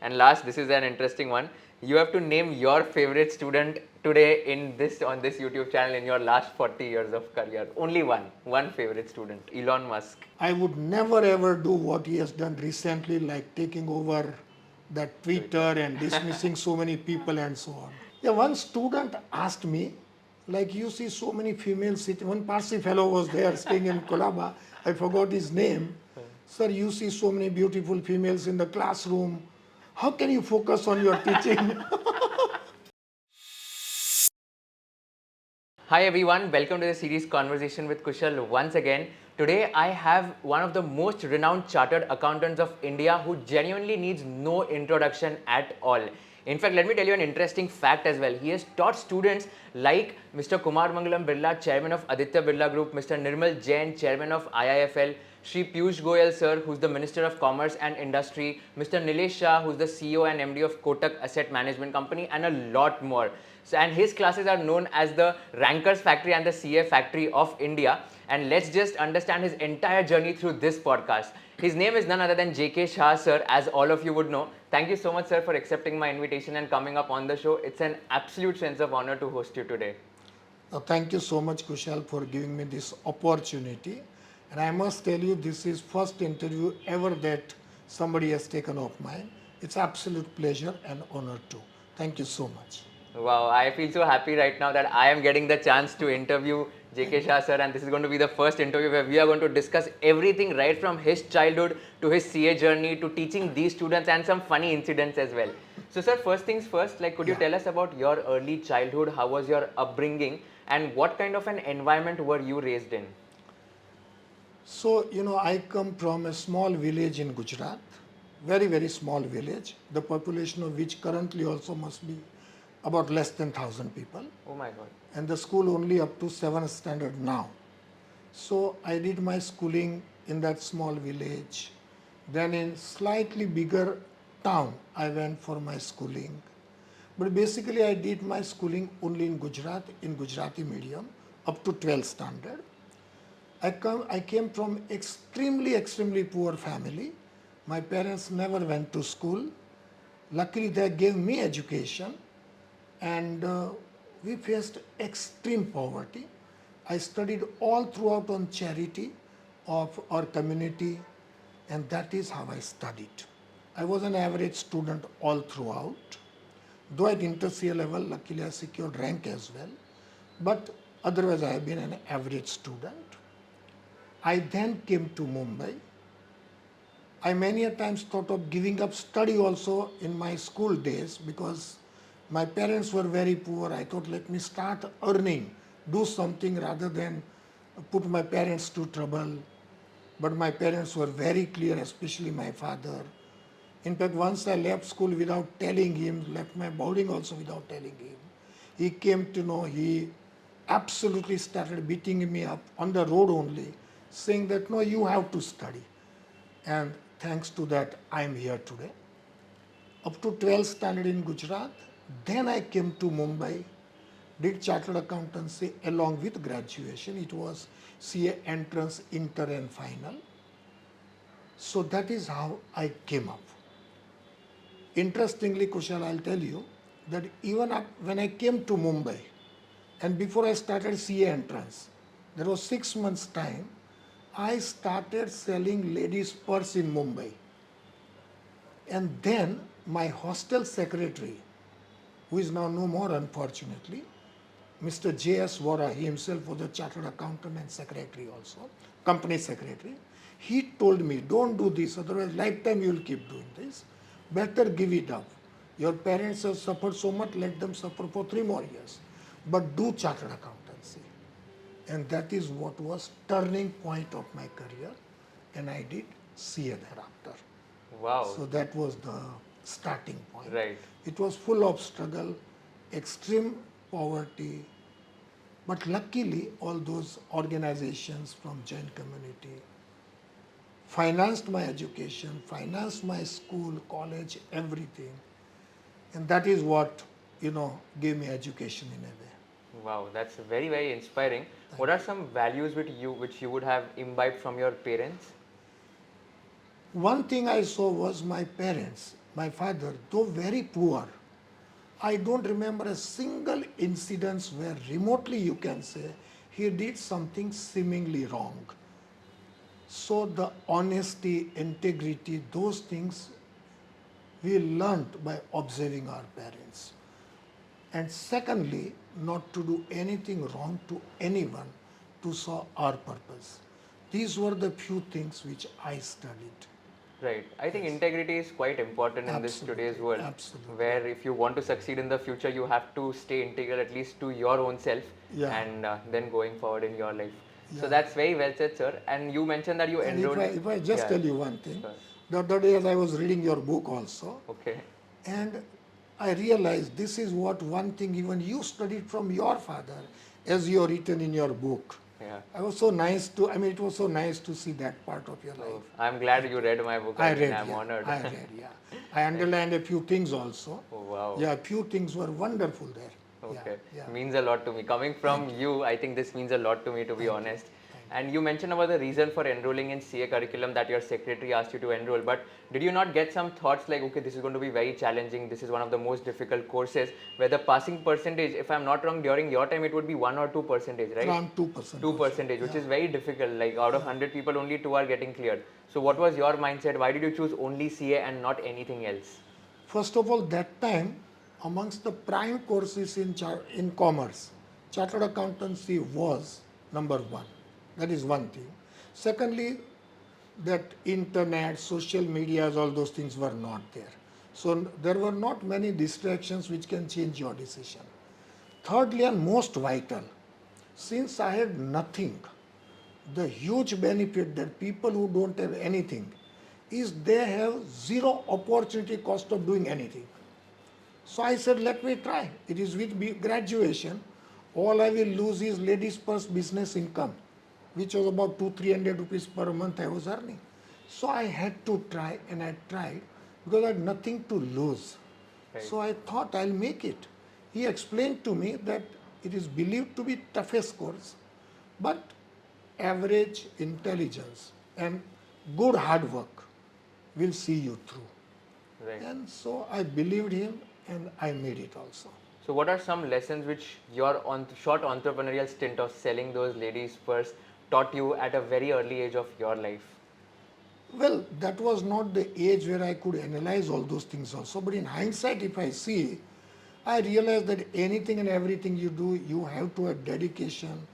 And last, this is an interesting one. You have to name your favorite student today on this YouTube channel in your last 40 years of career. Only one favorite student, Elon Musk. I would never ever do what he has done recently, like taking over that Twitter and dismissing so many people and so on. Yeah, one student asked me, like you see so many females sitting, one Parsi fellow was there staying in Kolaba, I forgot his name. Sir, you see so many beautiful females in the classroom. How can you focus on your teaching? Hi everyone, welcome to the series Conversation with Kushal once again. Today I have one of the most renowned chartered accountants of India who genuinely needs no introduction at all. In fact, let me tell you an interesting fact as well. He has taught students like Mr. Kumar Mangalam Birla, chairman of Aditya Birla Group, Mr. Nirmal Jain, chairman of IIFL, Shri Piyush Goyal sir, who's the Minister of Commerce and Industry, Mr. Nilesh Shah, who's the CEO and MD of Kotak Asset Management Company, and a lot more. So, and his classes are known as the Rankers Factory and the CA Factory of India. And let's just understand his entire journey through this podcast. His name is none other than JK Shah Sir, as all of you would know. Thank you so much, sir, for accepting my invitation and coming up on the show. It's an absolute sense of honor to host you today. Thank you so much, Kushal, for giving me this opportunity. And I must tell you, this is first interview ever that somebody has taken of mine. It's absolute pleasure and honor too. Thank you so much. Wow, I feel so happy right now that I am getting the chance to interview JK Shah sir, and this is going to be the first interview where we are going to discuss everything right from his childhood to his CA journey to teaching these students and some funny incidents as well. So sir, first things first, like could you tell us about your early childhood, how was your upbringing and what kind of an environment were you raised in? So, I come from a small village in Gujarat, very, very small village, the population of which currently also must be about less than 1,000 people. Oh my God. And the school only up to 7th standard now. So I did my schooling in that small village. Then in slightly bigger town, I went for my schooling. But basically I did my schooling only in Gujarat, in Gujarati medium, up to 12th standard. I came from extremely poor family. My parents never went to school. Luckily they gave me education. And we faced extreme poverty. I studied all throughout on charity of our community, and that is how I studied. I was an average student all throughout. Though at inter-CA level, luckily I secured rank as well. But otherwise I have been an average student. I then came to Mumbai. I many a times thought of giving up study also in my school days because my parents were very poor. I thought, let me start earning, do something rather than put my parents to trouble. But my parents were very clear, especially my father. In fact, once I left school without telling him, left my boarding also without telling him. He came to know, he absolutely started beating me up on the road only, saying that, no, you have to study. And thanks to that, I am here today. Up to 12th standard in Gujarat, then I came to Mumbai, did chartered accountancy along with graduation. It was CA entrance, inter and final. So that is how I came up. Interestingly, Kushal, I'll tell you that even when I came to Mumbai and before I started CA entrance, there was 6 months time, I started selling ladies' purse in Mumbai. And then my hostel secretary, who is now no more unfortunately, Mr. J.S. Vora, he himself was a chartered accountant and secretary also, company secretary. He told me, don't do this, otherwise lifetime you will keep doing this. Better give it up. Your parents have suffered so much, let them suffer for 3 more years. But do chartered accountancy. And that is what was turning point of my career. And I did CA thereafter. Wow. So that was the starting point. Right. It was full of struggle, extreme poverty, but luckily all those organizations from Jain community financed my education, financed my school, college, everything. And that is what, gave me education in a way. Wow, that's very inspiring. What are some values which you would have imbibed from your parents? One thing I saw was my parents my father, though very poor, I don't remember a single incident where remotely you can say he did something seemingly wrong. So the honesty, integrity, those things we learnt by observing our parents. And secondly, not to do anything wrong to anyone to serve our purpose. These were the few things which I studied. Right. I think integrity is quite important in this today's Absolutely, world, absolutely. where if you want to succeed in the future, you have to stay integral at least to your own self, Yeah. and then going forward in your life. So Yeah. that's very well said, sir. And you mentioned that you And enrolled. if I just Yeah, tell you one thing, sure. the other day as I was reading your book also, Okay. and I realized this is what one thing even you studied from your father as you are written in your book. Yeah. I was so nice to, I mean, it was so nice to see that part of your So life. I'm glad you read my book. I mean, read, I'm yeah. honored. I read, yeah. I underlined a few things also. Oh, wow. Yeah, a few things were wonderful there. Okay. Yeah, yeah. Means a lot to me. Coming from you, I think this means a lot to me, to be honest. And you mentioned about the reason for enrolling in CA curriculum, that your secretary asked you to enroll. But did you not get some thoughts like, okay, this is going to be very challenging. This is one of the most difficult courses where the passing percentage, if I'm not wrong, during your time, it would be 1 or 2 percentage, right? Around 2%. 2 percentage, which is very difficult. Like out of 100 people, only 2 are getting cleared. So what was your mindset? Why did you choose only CA and not anything else? First of all, that time, amongst the prime courses in commerce, chartered accountancy was number one. That is one thing. Secondly, that internet, social medias, all those things were not there. So there were not many distractions which can change your decision. Thirdly, and most vital, since I had nothing, the huge benefit that people who don't have anything is they have zero opportunity cost of doing anything. So I said, let me try. It is with graduation. All I will lose is ladies' purse business income, which was about 200-300 rupees per month I was earning. So I had to try, and I tried because I had nothing to lose. Right. So I thought I'll make it. He explained to me that it is believed to be toughest course, but average intelligence and good hard work will see you through. Right. And so I believed him and I made it also. So what are some lessons which your short entrepreneurial stint of selling those ladies' purse taught you at a very early age of your life? Well, that was not the age where I could analyze all those things also. But in hindsight, if I see, I realize that anything and everything you do, you have to have dedication.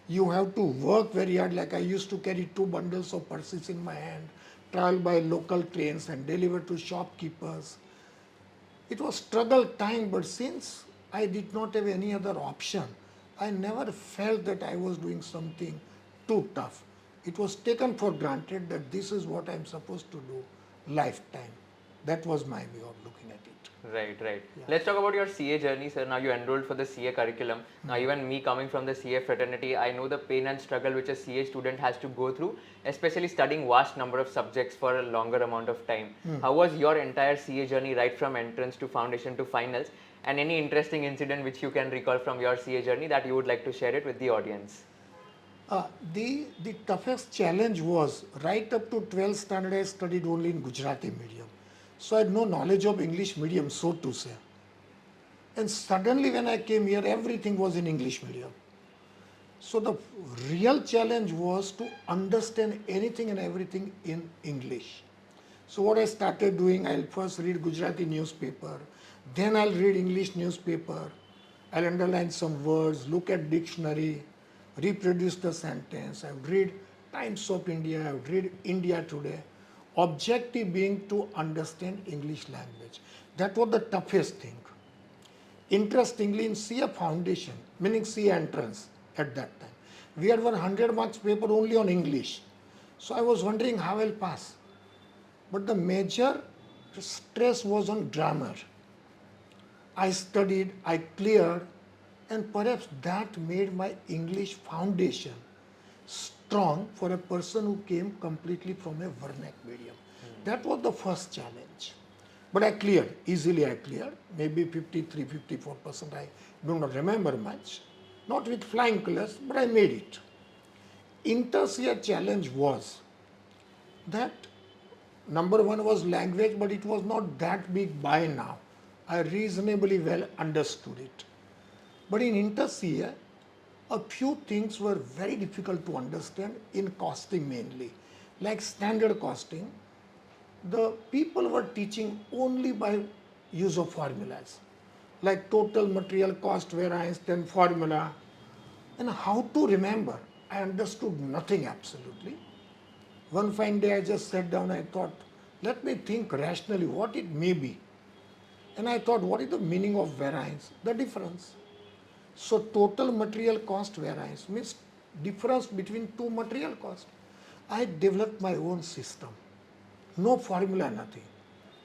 You have to work very hard. Like I used to carry 2 bundles of purses in my hand, travel by local trains and deliver to shopkeepers. It was struggle time, but since I did not have any other option, I never felt that I was doing something too tough. It was taken for granted that this is what I'm supposed to do lifetime. That was my way of looking at it. Right, right. Yeah. Let's talk about your CA journey, sir. Now you enrolled for the CA curriculum. Now even me coming from the CA fraternity, I know the pain and struggle which a CA student has to go through, especially studying vast number of subjects for a longer amount of time. How was your entire CA journey right from entrance to foundation to finals? And any interesting incident which you can recall from your CA journey that you would like to share it with the audience? The toughest challenge was right up to 12th standard I studied only in Gujarati medium. So I had no knowledge of English medium, so to say. And suddenly when I came here, everything was in English medium. So the real challenge was to understand anything and everything in English. So what I started doing, I'll first read Gujarati newspaper, then I'll read English newspaper, I'll underline some words, look at dictionary, reproduce the sentence. I would read Times of India, I would read India Today. Objective being to understand English language. That was the toughest thing. Interestingly, in CA foundation, meaning CA entrance at that time, we had 100 marks paper only on English. So I was wondering how I'll pass. But the major stress was on grammar. I studied, I cleared, and perhaps that made my English foundation strong for a person who came completely from a Vernac medium. That was the first challenge. But I cleared, easily I cleared, maybe 53, 54%, I do not remember much. Not with flying colors, but I made it. Inter-CA challenge was that Number one was language, but it was not that big by now. I reasonably well understood it. But in inter-CA, a few things were very difficult to understand in costing mainly. Like standard costing, the people were teaching only by use of formulas. Like total material cost variance, then formula. And how to remember? I understood nothing absolutely. One fine day I just sat down, I thought, let me think rationally what it may be. And I thought, what is the meaning of variance? The difference. So total material cost variance means difference between two material costs. I developed my own system. No formula, nothing.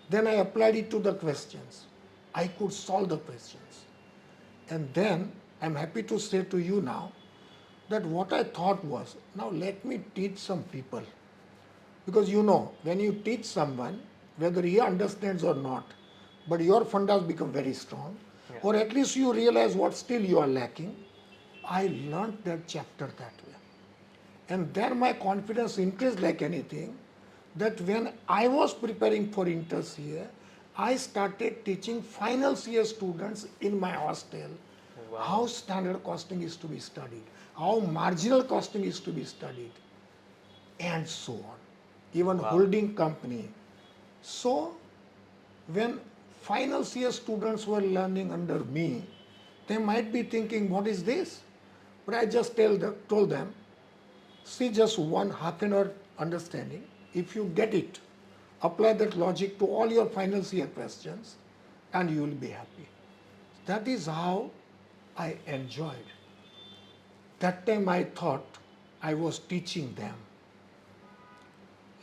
Then I applied it to the questions. I could solve the questions. And then I'm happy to say to you now that what I thought was, now let me teach some people. Because you know, when you teach someone, whether he understands or not, but your fundas become very strong, or at least you realize what still you are lacking. I learned that chapter that way. And then my confidence increased like anything, that when I was preparing for inter-CA, I started teaching final CA students in my hostel how standard costing is to be studied, how marginal costing is to be studied, and so on. Even holding company. So when final CA students were learning under me, they might be thinking, what is this? But I just told them, see just one half an hour understanding. If you get it, apply that logic to all your final CA questions and you will be happy. That is how I enjoyed. That time I thought I was teaching them.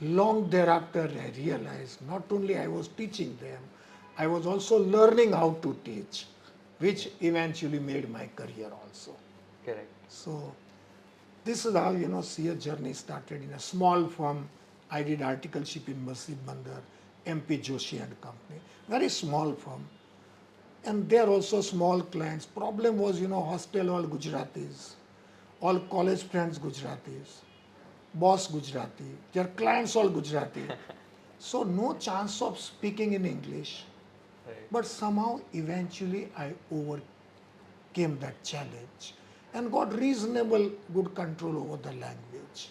Long thereafter I realized not only I was teaching them, I was also learning how to teach, which eventually made my career also. Correct. So this is how, CA journey started in a small firm. I did articleship in Masjid Bandar, MP Joshi and Company, very small firm. And there also small clients. Problem was, hostel all Gujaratis, all college friends Gujaratis, boss Gujarati, their clients all Gujarati. So no chance of speaking in English. Right. But somehow eventually I overcame that challenge and got reasonable good control over the language.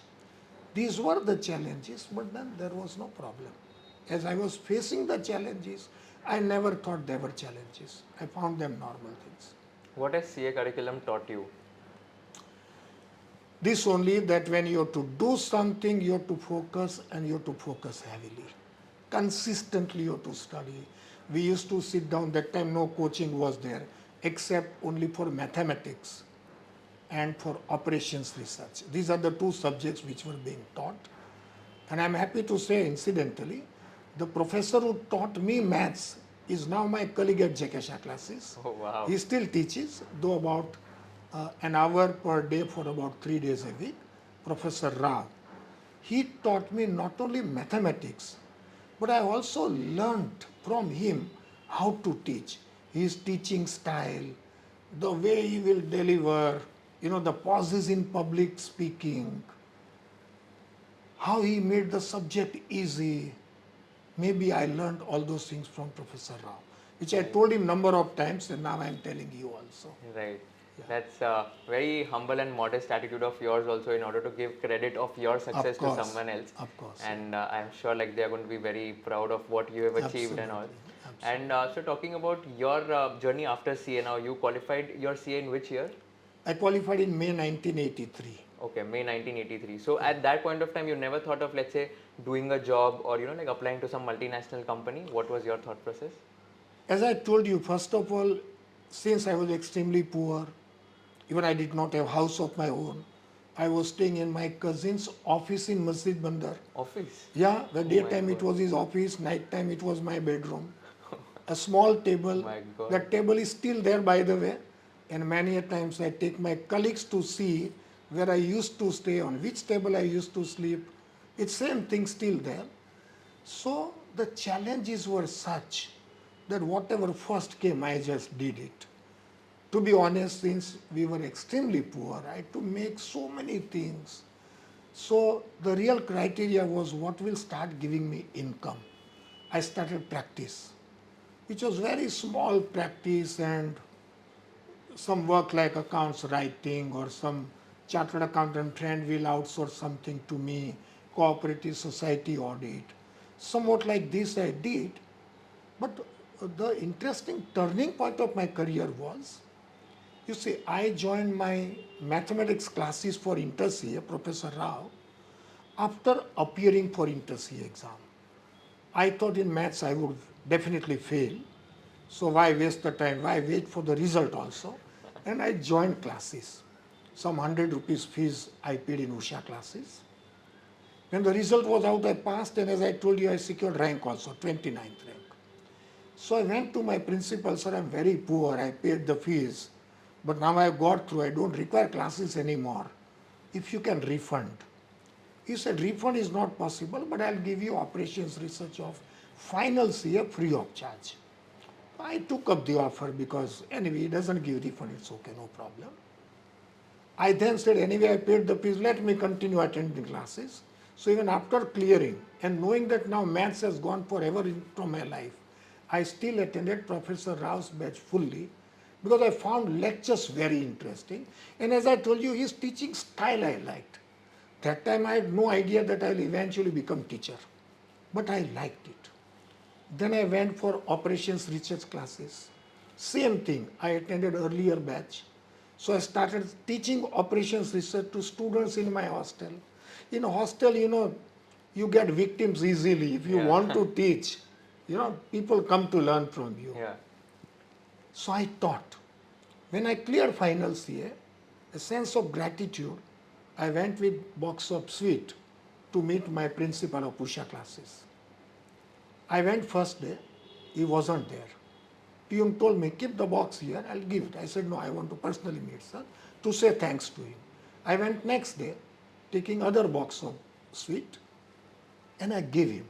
These were the challenges, but then there was no problem. As I was facing the challenges, I never thought they were challenges. I found them normal things. What has CA curriculum taught you? This only, that when you have to do something, you have to focus, and you have to focus heavily. Consistently you have to study. We used to sit down, that time no coaching was there, except only for mathematics and for operations research. These are the two subjects which were being taught. And I'm happy to say, incidentally, the professor who taught me maths is now my colleague at JK Shah Classes. Oh, wow. He still teaches, though about an hour per day for about 3 days a week, Professor Rao. He taught me not only mathematics, but I also learned from him how to teach. His teaching style, the way he will deliver, the pauses in public speaking, how he made the subject easy. Maybe I learned all those things from Professor Rao, which I told him number of times, and now I am telling you also. Right. That's a very humble and modest attitude of yours also, in order to give credit of your success to someone else. Of course. And I'm sure like they are going to be very proud of what you have achieved and all. Absolutely. And so talking about your journey after CA, now you qualified your CA in which year? I qualified in May 1983. Okay, May 1983. So at that point of time, you never thought of, let's say, doing a job or, like applying to some multinational company? What was your thought process? As I told you, first of all, since I was extremely poor, even I did not have house of my own, I was staying in my cousin's office in Masjid Bandar. Office? Yeah, the daytime it was his office, night time it was my bedroom. A small table. My God. That table is still there, by the way. And many a times I take my colleagues to see where I used to stay, on which table I used to sleep. It's same thing still there. So the challenges were such that whatever first came, I just did it. To be honest, since we were extremely poor, I had to make so many things. So the real criteria was what will start giving me income. I started practice, which was very small practice and some work like accounts writing or some chartered accountant friend will outsource something to me, cooperative society audit. Somewhat like this I did, but the interesting turning point of my career was, you see, I joined my mathematics classes for Inter-CA, Professor Rao, after appearing for Inter-CA exam. I thought in maths I would definitely fail. So why waste the time? Why wait for the result also? And I joined classes. Some 100 rupees fees I paid in Usha classes. When the result was out, I passed, and as I told you, I secured rank also, 29th rank. So I went to my principal, sir, I'm very poor, I paid the fees, but now I've got through, I don't require classes anymore. If you can refund. He said, refund is not possible, but I'll give you operations research of final CA free of charge. I took up the offer because anyway, he doesn't give refund, it's okay, no problem. I then said, anyway, I paid the fees, let me continue attending classes. So even after clearing and knowing that now maths has gone forever from my life, I still attended Professor Rao's batch fully because I found lectures very interesting. And as I told you, his teaching style I liked. That time I had no idea that I'll eventually become teacher, but I liked it. Then I went for operations research classes. Same thing, I attended earlier batch. So I started teaching operations research to students in my hostel. In a hostel, you get victims easily. If you want to teach, people come to learn from you. Yeah. So I taught. When I cleared final CA, a sense of gratitude, I went with box of sweet to meet my principal of Usha classes. I went first day, he wasn't there. Piyush told me, keep the box here, I'll give it. I said, no, I want to personally meet sir, to say thanks to him. I went next day, taking other box of sweet, and I gave him.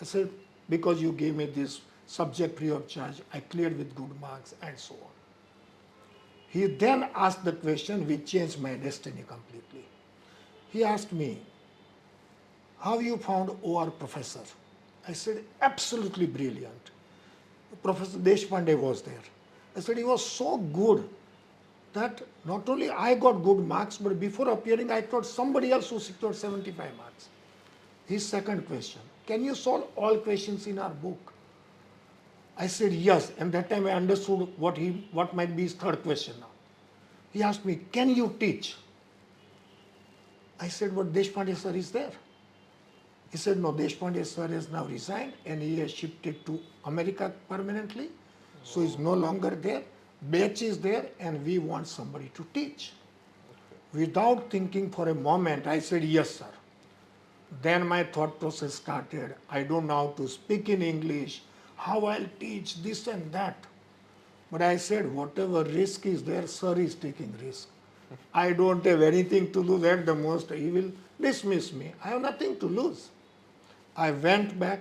I said, because you gave me this subject free of charge, I cleared with good marks, and so on. He then asked the question which changed my destiny completely. He asked me, how you found OR professor? I said, absolutely brilliant. Professor Deshpande was there. I said, he was so good that not only I got good marks, but before appearing, I thought somebody else who secured 75 marks. His second question, can you solve all questions in our book? I said, yes, and that time I understood what might be his third question now. He asked me, can you teach? I said, but Deshpande sir is there. He said, no, Deshpande sir has now resigned and he has shifted to America permanently. So he's no longer there. Batch is there and we want somebody to teach. Without thinking for a moment, I said, yes, sir. Then my thought process started. I don't know how to speak in English, how I'll teach this and that. But I said, whatever risk is there, sir is taking risk. I don't have anything to lose. At the most, he will dismiss me. I have nothing to lose. I went back.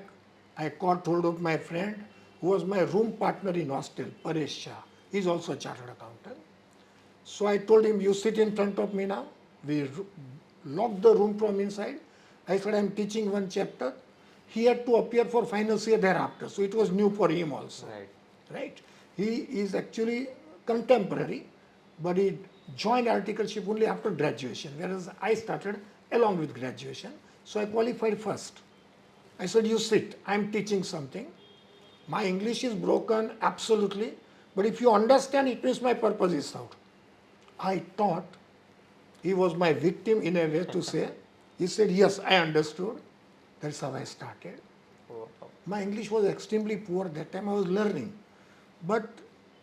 I caught hold of my friend who was my room partner in hostel, Paresh Shah. He's also a chartered accountant. So I told him, you sit in front of me now. We locked the room from inside. I said, I'm teaching one chapter. He had to appear for final CA thereafter. So it was new for him also. Right? He is actually contemporary, but he joined articleship only after graduation, whereas I started along with graduation. So I qualified first. I said, you sit, I'm teaching something. My English is broken, absolutely, but if you understand, it means my purpose is served. I thought he was my victim in a way to say. He said, yes, I understood. That's how I started. My English was extremely poor. That time I was learning. But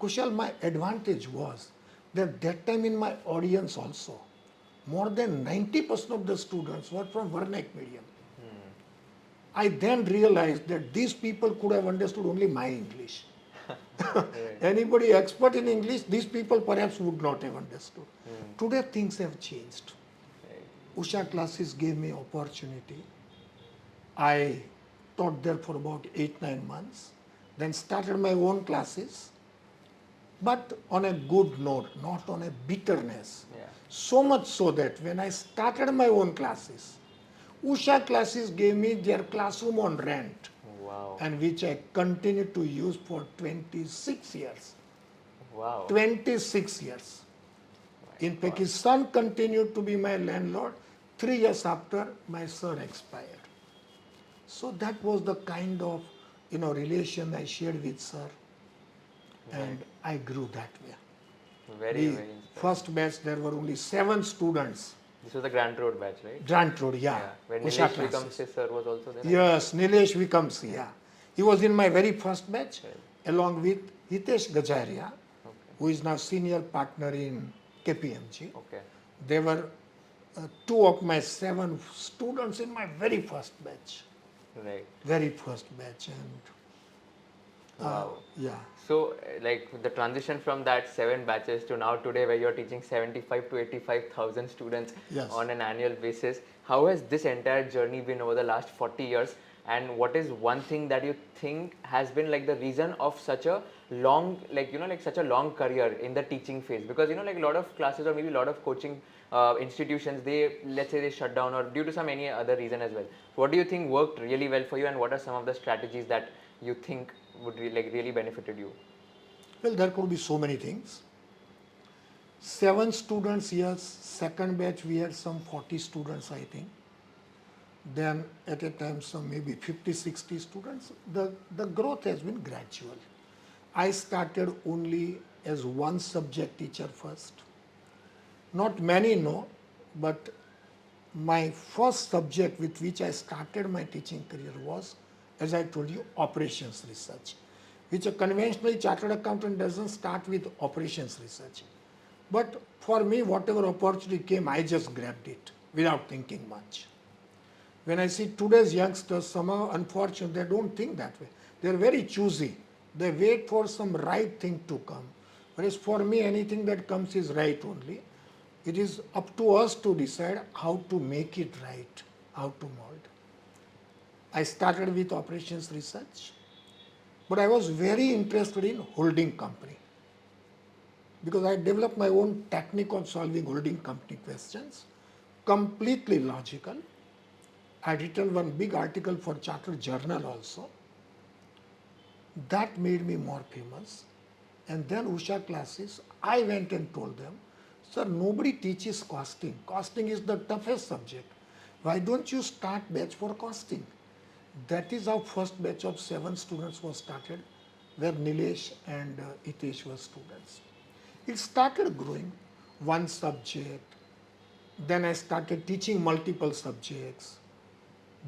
Kushal, my advantage was that time in my audience also, more than 90% of the students were from Vernac medium. I then realized that these people could have understood only my English. Anybody expert in English, these people perhaps would not have understood. Today things have changed. Usha classes gave me opportunity. I taught there for about 8-9 months, then started my own classes, but on a good note, not on a bitterness. So much so that when I started my own classes, Usha Classes gave me their classroom on rent, Wow. and which I continued to use for 26 years. Wow. 26 years. In God. Pakistan continued to be my landlord 3 years after my sir expired. So that was the kind of relation I shared with sir, and I grew that way. Very, The very inspiring. first batch there were only 7 students. This was the Grant Road batch, right? Grant Road, yeah. When Usha Nilesh Classes. Vikamse sir was also there. Yes, Nilesh Vikamse, yeah. He was in my very first batch, Right. along with Hitesh Gajaria, Okay. who is now senior partner in KPMG. Okay. They were 2 of my 7 students in my very first batch. Right. Very first batch, and Wow. yeah. So, like the transition from that 7 batches to now today, where you're teaching 75 to 85,000 students Yes. on an annual basis, how has this entire journey been over the last 40 years? And what is one thing that you think has been like the reason of such a long, like such a long career in the teaching phase? Because like a lot of classes or maybe a lot of coaching institutions, let's say they shut down or due to some any other reason as well. So what do you think worked really well for you, and what are some of the strategies that you think would really benefited you? Well, there could be so many things. 7 students, yes. Second batch, we had some 40 students, I think. Then at a time, some maybe 50, 60 students. The growth has been gradual. I started only as one subject teacher first. Not many know, but my first subject with which I started my teaching career was, as I told you, operations research, which a conventionally chartered accountant doesn't start with operations research. But for me, whatever opportunity came, I just grabbed it without thinking much. When I see today's youngsters, somehow unfortunately, they don't think that way. They're very choosy. They wait for some right thing to come. Whereas for me, anything that comes is right only. It is up to us to decide how to make it right, how to mold. I started with operations research, but I was very interested in holding company because I developed my own technique of solving holding company questions, completely logical. I had written one big article for Chartered Journal also. That made me more famous. And then Usha Classes, I went and told them, sir, nobody teaches costing. Costing is the toughest subject. Why don't you start batch for costing? That is how first batch of 7 students was started, where Nilesh and Hitesh were students. It started growing, one subject. Then I started teaching multiple subjects.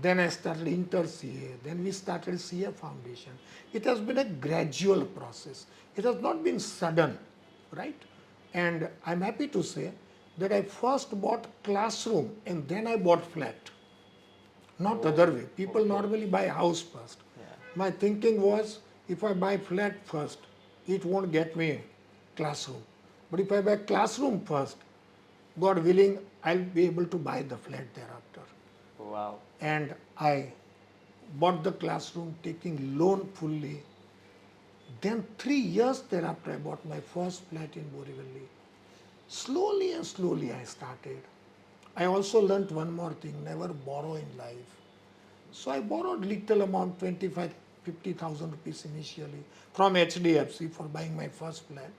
Then I started inter-CA. Then we started CA Foundation. It has been a gradual process. It has not been sudden, right? And I'm happy to say that I first bought classroom and then I bought flat. Not other way. People normally buy house first. Yeah. My thinking was, if I buy flat first, it won't get me classroom. But if I buy classroom first, God willing, I'll be able to buy the flat thereafter. Wow. And I bought the classroom taking loan fully. Then 3 years thereafter, I bought my first flat in Borivali. Slowly and slowly I started. I also learnt one more thing, never borrow in life. So I borrowed little amount, 25, 50,000 rupees initially from HDFC for buying my first flat.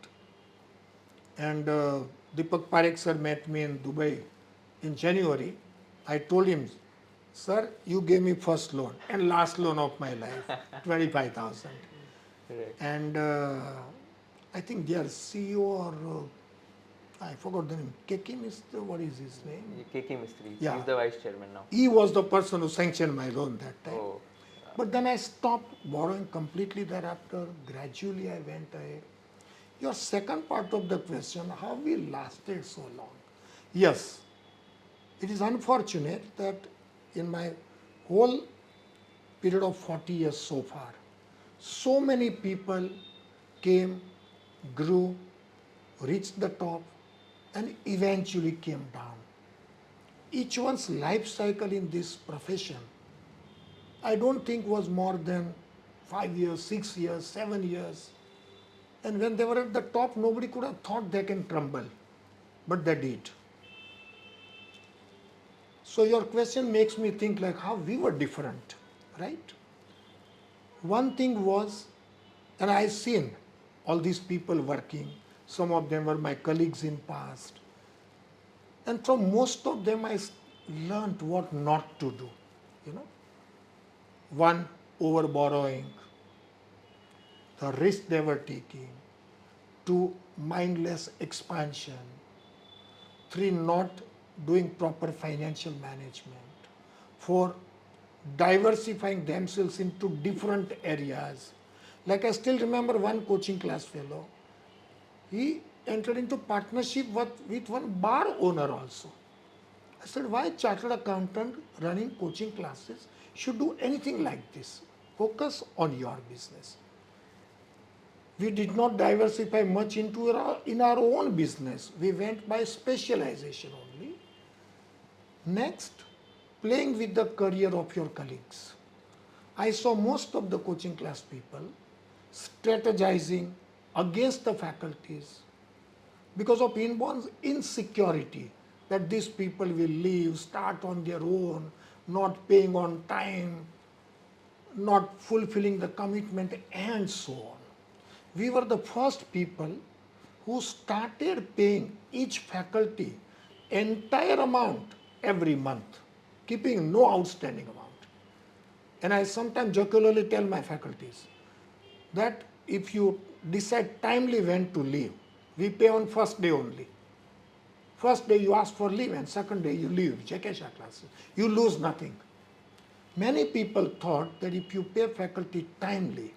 And Deepak Parekh sir met me in Dubai in January. I told him, sir, you gave me first loan and last loan of my life, 25,000. Right. And I think their CEO or I forgot the name, KK Mr. What is his name? KK Mistry. Yeah. He's the vice chairman now. He was the person who sanctioned my loan that time. Oh. But then I stopped borrowing completely thereafter. Gradually I went ahead. Your second part of the question, how we lasted so long? Yes, it is unfortunate that in my whole period of 40 years so far, so many people came, grew, reached the top, and eventually came down. Each one's life cycle in this profession, I don't think was more than 5 years, 6 years, 7 years. And when they were at the top, nobody could have thought they can crumble, but they did. So your question makes me think like how we were different, right? One thing was, and I seen all these people working. Some of them were my colleagues in past, and from most of them learned what not to do. You know, one, over borrowing, the risk they were taking. Two, mindless expansion. Three, not doing proper financial management. Four, diversifying themselves into different areas. Like I still remember one coaching class fellow, he entered into partnership with one bar owner also. I said, why chartered accountant running coaching classes should do anything like this? Focus on your business. We did not diversify much in our own business. We went by specialization only. Next, playing with the career of your colleagues. I saw most of the coaching class people strategizing against the faculties because of inborn insecurity that these people will leave, start on their own, not paying on time, not fulfilling the commitment, and so on. We were the first people who started paying each faculty entire amount every month, keeping no outstanding amount. And I sometimes jocularly tell my faculties that if you decide timely when to leave, we pay on first day only. First day you ask for leave and second day you leave, JK Shah Classes. You lose nothing. Many people thought that if you pay faculty timely,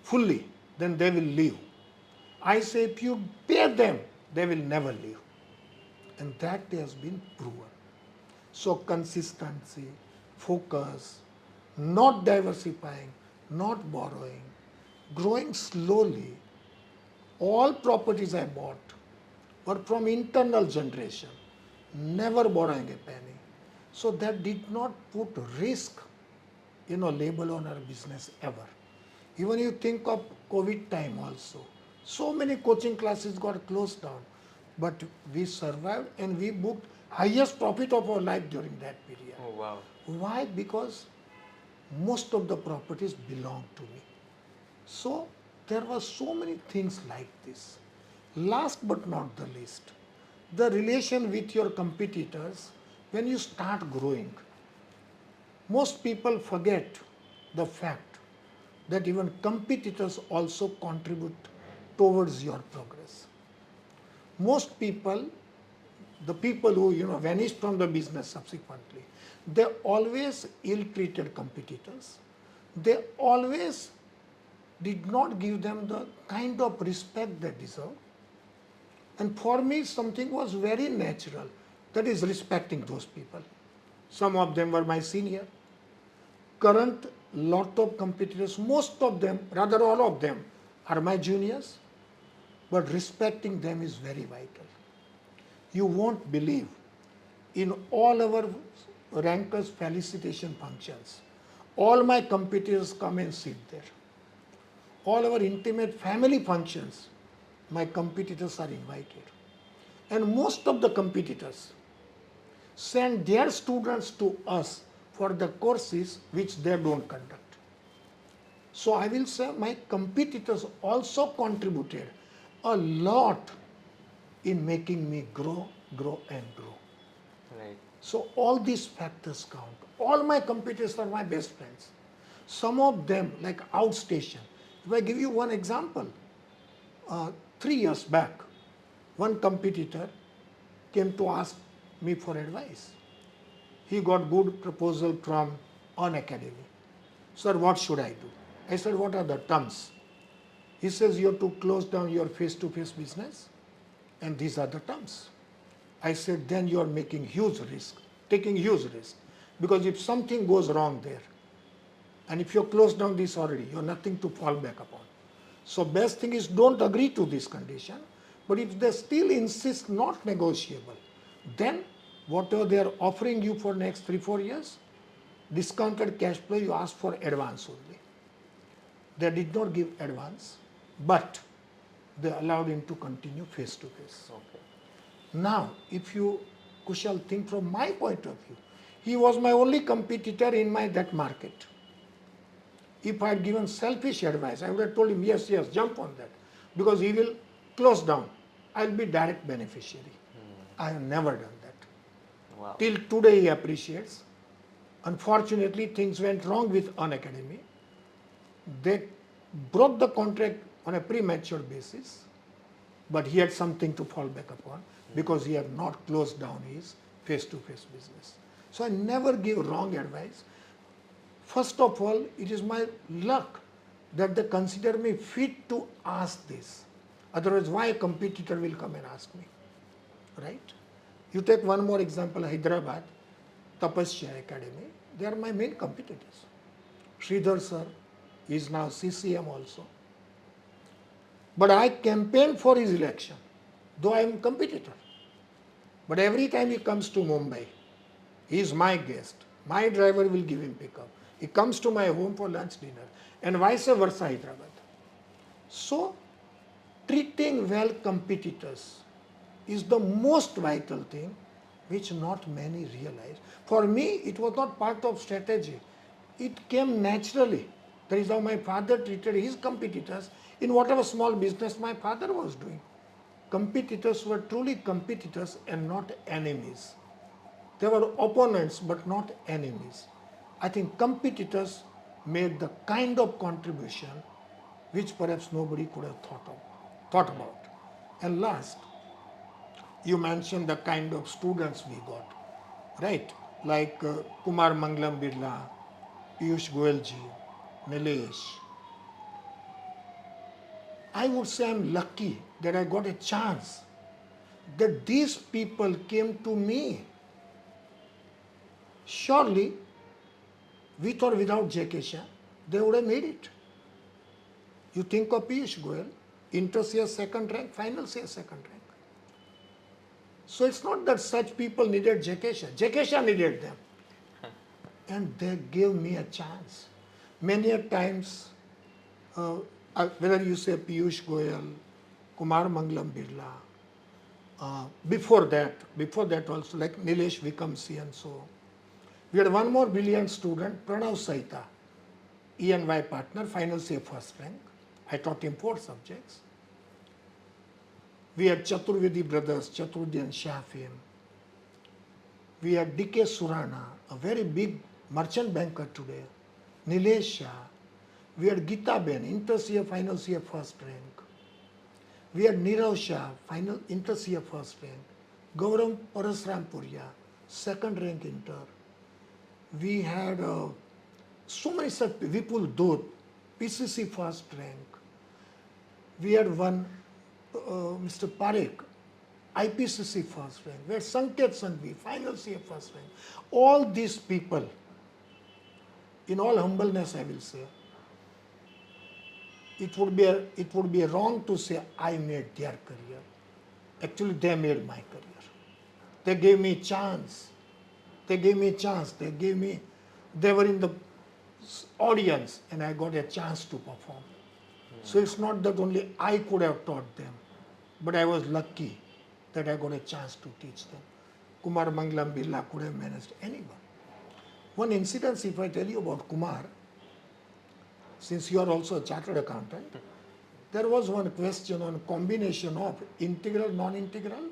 fully, then they will leave. I say if you pay them, they will never leave. And that has been proven. So consistency, focus, not diversifying, not borrowing, growing slowly. All properties I bought were from internal generation, never borrowing a penny. So that did not put risk, label on our business ever. Even you think of COVID time also. So many coaching classes got closed down, but we survived and we booked highest profit of our life during that period. Oh, wow. Why? Because most of the properties belong to me. So there were so many things like this. Last but not the least, the relation with your competitors when you start growing. Most people forget the fact that even competitors also contribute towards your progress. Most people, the people who vanished from the business subsequently, they always ill-treated competitors. They always did not give them the kind of respect they deserve. And for me, something was very natural, that is respecting those people. Some of them were my senior. Current lot of competitors, most of them, rather all of them, are my juniors, but respecting them is very vital. You won't believe, in all our rankers felicitation functions, all my competitors come and sit there. All our intimate family functions, my competitors are invited. And most of the competitors send their students to us for the courses which they don't conduct. So I will say my competitors also contributed a lot in making me grow and grow. Right. So all these factors count. All my competitors are my best friends. Some of them, like outstation. If I give you one example, 3 years back, one competitor came to ask me for advice. He got good proposal from an academy. Sir, what should I do? I said, what are the terms? He says, you have to close down your face-to-face business, and these are the terms. I said, then you are making huge risk, taking huge risk. Because if something goes wrong there, and if you close down this already, you have nothing to fall back upon. So best thing is don't agree to this condition, but if they still insist not negotiable, then whatever they are offering you for next 3-4 years, discounted cash flow, you ask for advance only. They did not give advance, but they allowed him to continue face to face. Okay. Now, if you Kushal, think from my point of view. He was my only competitor in that market. If I had given selfish advice, I would have told him, yes, jump on that. Because he will close down. I'll be direct beneficiary. I have never done that. Wow. Till today he appreciates. Unfortunately, things went wrong with Unacademy. They broke the contract on a premature basis, but he had something to fall back upon because he had not closed down his face-to-face business. So I never give wrong advice. First of all, it is my luck that they consider me fit to ask this. Otherwise, why a competitor will come and ask me, right? You take one more example, Hyderabad, Tapasya Academy. They are my main competitors. Sridhar sir is now CCM also. But I campaigned for his election, though I am a competitor. But every time he comes to Mumbai, he is my guest. My driver will give him pickup. He comes to my home for lunch, dinner, and vice versa Hyderabad. So, treating well competitors is the most vital thing which not many realize. For me, it was not part of strategy. It came naturally. That is how my father treated his competitors in whatever small business my father was doing. Competitors were truly competitors and not enemies. They were opponents but not enemies. I think competitors made the kind of contribution which perhaps nobody could have thought about. And last, you mentioned the kind of students we got, right? Like Kumar Mangalam Birla, Piyush Goyal ji, Nilesh. I would say I'm lucky that I got a chance, that these people came to me. Surely, with or without JK Shah, they would have made it. You think of Piyush Goyal, inters year second rank, finals year second rank. So it's not that such people needed JK Shah. JK Shah needed them. And they gave me a chance. Many a times, whether you say Piyush Goyal, Kumar Mangalam Birla, before that also, like Nilesh Vikamsi and so. We had one more brilliant student, Pranav Saita, E&Y partner, finals year first rank. I taught him 4 subjects. We had Chaturvedi brothers, Chaturvedi and Shafim. We had DK Surana, a very big merchant banker today. Nilesh Shah. We had Gita Ben, inters year, finals year first rank. We had Nirav Shah, inters year first rank. Gauram Parasrampuria, second rank inter. We had so many such, Vipul Dut, PCC first rank. We had one, Mr. Parekh, IPCC first rank. We had Sanket Sanghvi, finals year first rank. All these people, in all humbleness I will say, it would be wrong to say I made their career. Actually, they made my career. They gave me chance. They were in the audience and I got a chance to perform. So it's not that only I could have taught them, but I was lucky that I got a chance to teach them. Kumar Mangalam Birla could have managed anyone. One incident, if I tell you about Kumar, since you are also a chartered accountant, there was one question on combination of integral, non-integral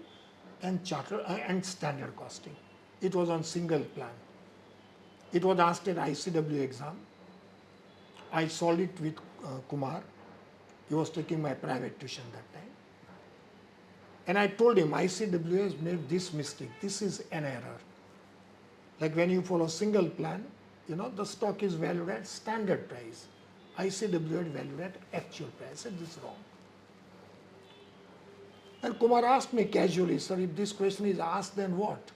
and chartered and standard costing. It was on single plan. It was asked in ICW exam. I solved it with Kumar. He was taking my private tuition that time. And I told him, ICW has made this mistake. This is an error. Like when you follow single plan, the stock is valued at standard price. ICW had valued at actual price. I said, this is wrong. And Kumar asked me casually, sir, if this question is asked, then what?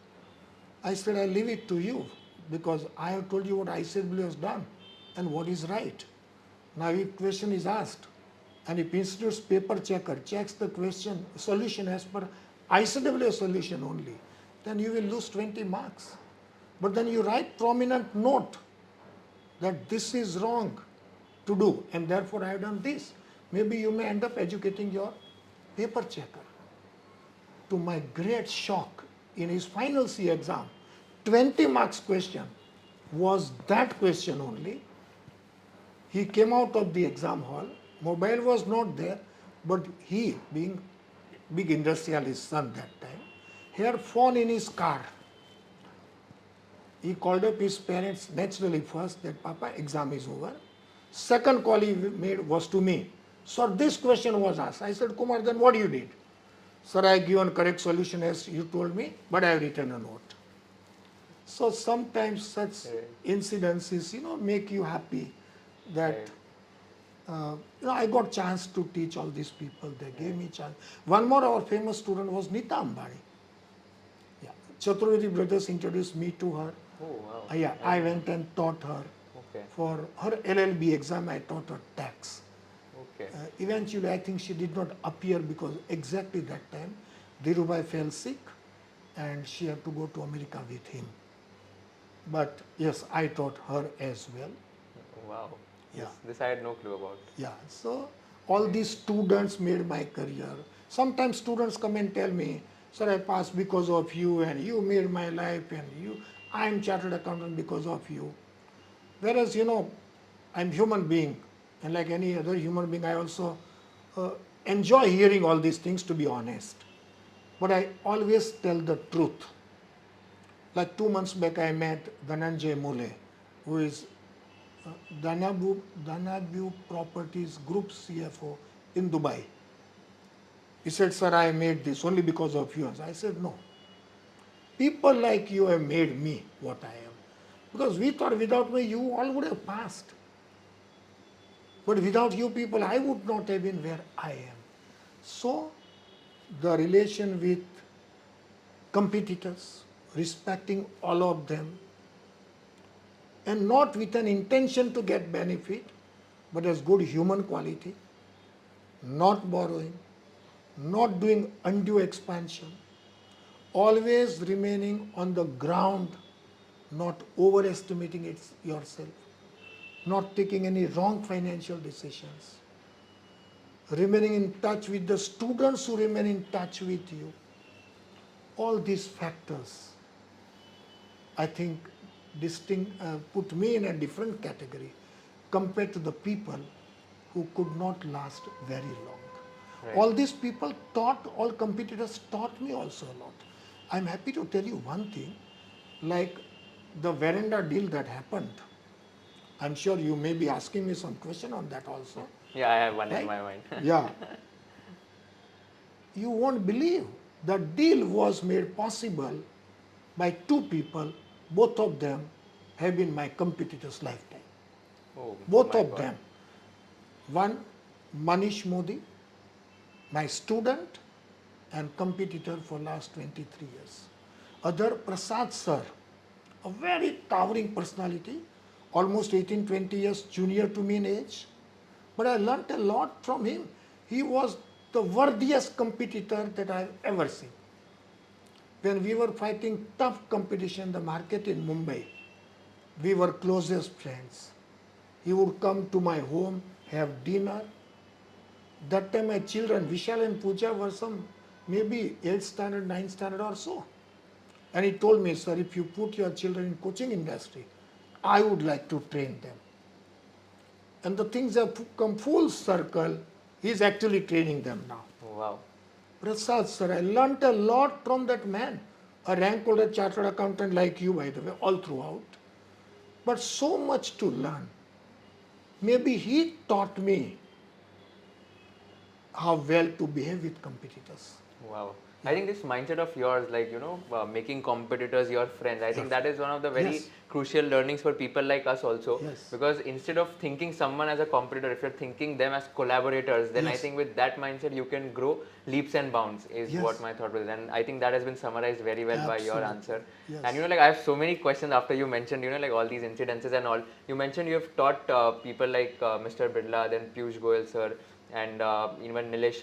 I said, I leave it to you because I have told you what ICW has done and what is right. Now, if question is asked, and if institute's paper checker checks the question solution as per ICW solution only, then you will lose 20 marks. But then you write prominent note that this is wrong to do and therefore I have done this. Maybe you may end up educating your paper checker. To my great shock, in his final C exam, 20 marks question was that question only. He came out of the exam hall, mobile was not there, but he, being big industrialist son that time, he had phone in his car. He called up his parents naturally first that Papa, exam is over. Second call he made was to me. So this question was asked. I said, Kumar, then what you did? Sir, I given correct solution as you told me, but I have written a note. So sometimes such incidences, make you happy that I got chance to teach all these people. They gave me chance. One more our famous student was Nita Ambani. Yeah. Chaturvedi brothers introduced me to her. Oh, wow. Yeah, I went and taught her. Okay. For her LLB exam, I taught her tax. Okay. Eventually, I think she did not appear because exactly that time, Dhirubhai fell sick and she had to go to America with him. But yes, I taught her as well. Wow. Yeah. This I had no clue about. Yeah, so all these students made my career. Sometimes students come and tell me, sir, I passed because of you and you made my life and I'm chartered accountant because of you. Whereas, I'm human being and like any other human being, I also enjoy hearing all these things, to be honest. But I always tell the truth. Like 2 months back, I met Dhananjay Mule, who is Dhanabhu Properties Group CFO in Dubai. He said, sir, I made this only because of you. I said, no. People like you have made me what I am. Because we thought without me, you all would have passed. But without you people, I would not have been where I am. So, the relation with competitors, respecting all of them, and not with an intention to get benefit, but as good human quality, not borrowing, not doing undue expansion, always remaining on the ground, not overestimating yourself, not taking any wrong financial decisions, remaining in touch with the students who remain in touch with you. All these factors, I think, put me in a different category compared to the people who could not last very long. Right. All these people all competitors taught me also a lot. I'm happy to tell you one thing, like the Veranda deal that happened. I'm sure you may be asking me some question on that also. Yeah, I have one right? in my mind. Yeah. You won't believe the deal was made possible by two people. Both of them have been my competitors' lifetime. Oh, Both my of God. them. One, Manish Modi, my student and competitor for last 23 years. Other, Prasad Sir, a very towering personality, almost 18-20 years junior to me in age. But I learnt a lot from him. He was the worthiest competitor that I've ever seen. When we were fighting tough competition in the market in Mumbai, we were closest friends. He would come to my home, have dinner. That time my children, Vishal and Pooja, were some maybe 8th standard, 9th standard or so. And he told me, sir, if you put your children in coaching industry, I would like to train them. And the things have come full circle. He's actually training them now. Wow. Prasad sir, I learnt a lot from that man. A rank holder chartered accountant like you, by the way, all throughout. But so much to learn. Maybe he taught me how well to behave with competitors. Wow. I think this mindset of yours, like, making competitors your friends, I think that is one of the very Yes. crucial learnings for people like us also. Yes. Because instead of thinking someone as a competitor, if you're thinking them as collaborators, then I Yes. think with that mindset you can grow leaps and bounds, is Yes. what my thought was. And I think that has been summarized very well by your Absolutely. answer. Yes. And I have so many questions after you mentioned, like all these incidences and all. You mentioned you have taught people like Mr. Birla, then Piyush Goyal sir, and even Nilesh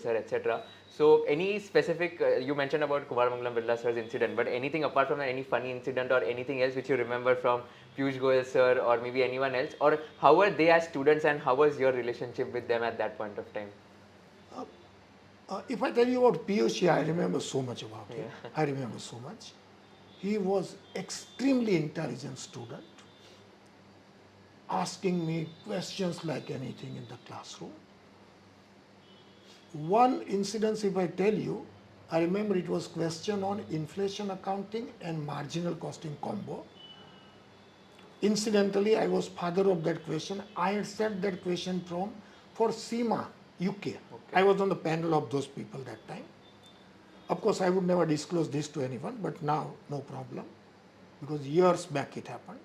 sir, etc. So any specific, you mentioned about Kumar Mangalam Birla sir's incident, but anything apart from that, any funny incident or anything else which you remember from Piyush Goyal sir or maybe anyone else, or how were they as students and how was your relationship with them at that point of time? If I tell you about Piyush, yeah, I remember so much about him. Yeah. I remember so much. He was extremely intelligent student, asking me questions like anything in the classroom. One incident, if I tell you, I remember it was question on inflation accounting and marginal costing combo. Incidentally, I was father of that question. I had set that question for SEMA, UK. I was on the panel of those people that time. Of course, I would never disclose this to anyone, but now no problem, because years back it happened.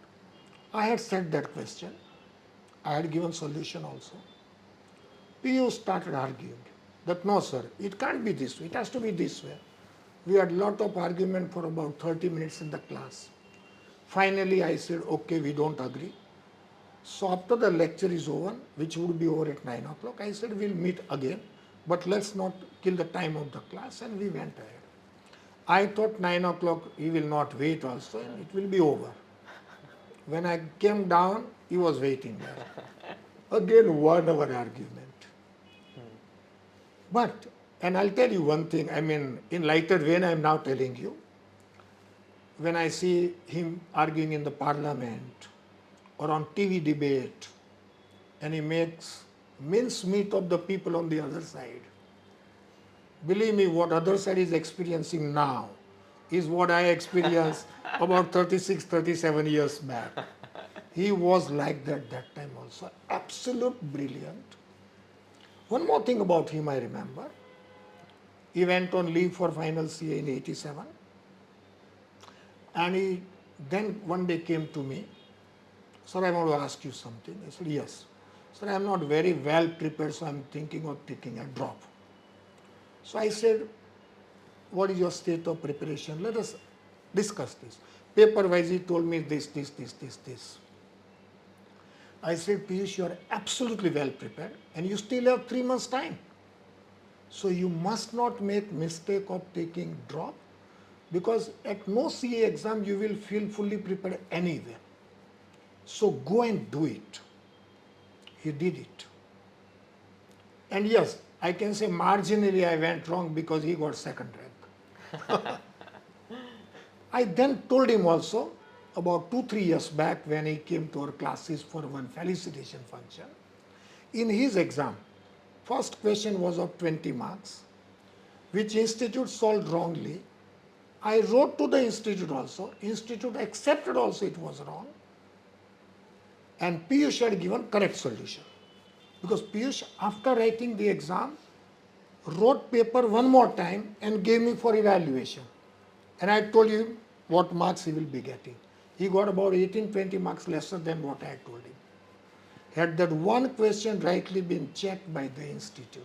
I had set that question. I had given solution also. Piyush started arguing that no sir, it can't be this way, it has to be this way. We had lot of argument for about 30 minutes in the class. Finally I said, okay, we don't agree. So after the lecture is over, which would be over at 9 o'clock, I said we'll meet again, but let's not kill the time of the class, and we went ahead. I thought 9 o'clock he will not wait also and it will be over. When I came down, he was waiting there. Again, 1 hour argument. But, and I'll tell you one thing, I mean, in lighter vein, I'm now telling you, when I see him arguing in the parliament or on TV debate, and he makes mincemeat of the people on the other side, believe me, what other side is experiencing now is what I experienced about 36, 37 years back. He was like that time also. Absolute brilliant. One more thing about him I remember. He went on leave for final CA in 87. And he then one day came to me. Sir, I want to ask you something. I said, yes. Sir, I am not very well prepared, so I am thinking of taking a drop. So I said, what is your state of preparation? Let us discuss this. Paper-wise, he told me this. I said, Piyush, you are absolutely well prepared and you still have 3 months time. So you must not make mistake of taking drop, because at no CA exam you will feel fully prepared anywhere. So go and do it. He did it. And yes, I can say marginally I went wrong because he got second rank. I then told him also, about 2-3 years back when he came to our classes for one felicitation function, in his exam, first question was of 20 marks, which institute solved wrongly. I wrote to the institute also, institute accepted also it was wrong, and Piyush had given correct solution. Because Piyush, after writing the exam, wrote paper one more time and gave me for evaluation. And I told him what marks he will be getting. He got about 18-20 marks lesser than what I had told him. Had that one question rightly been checked by the institute,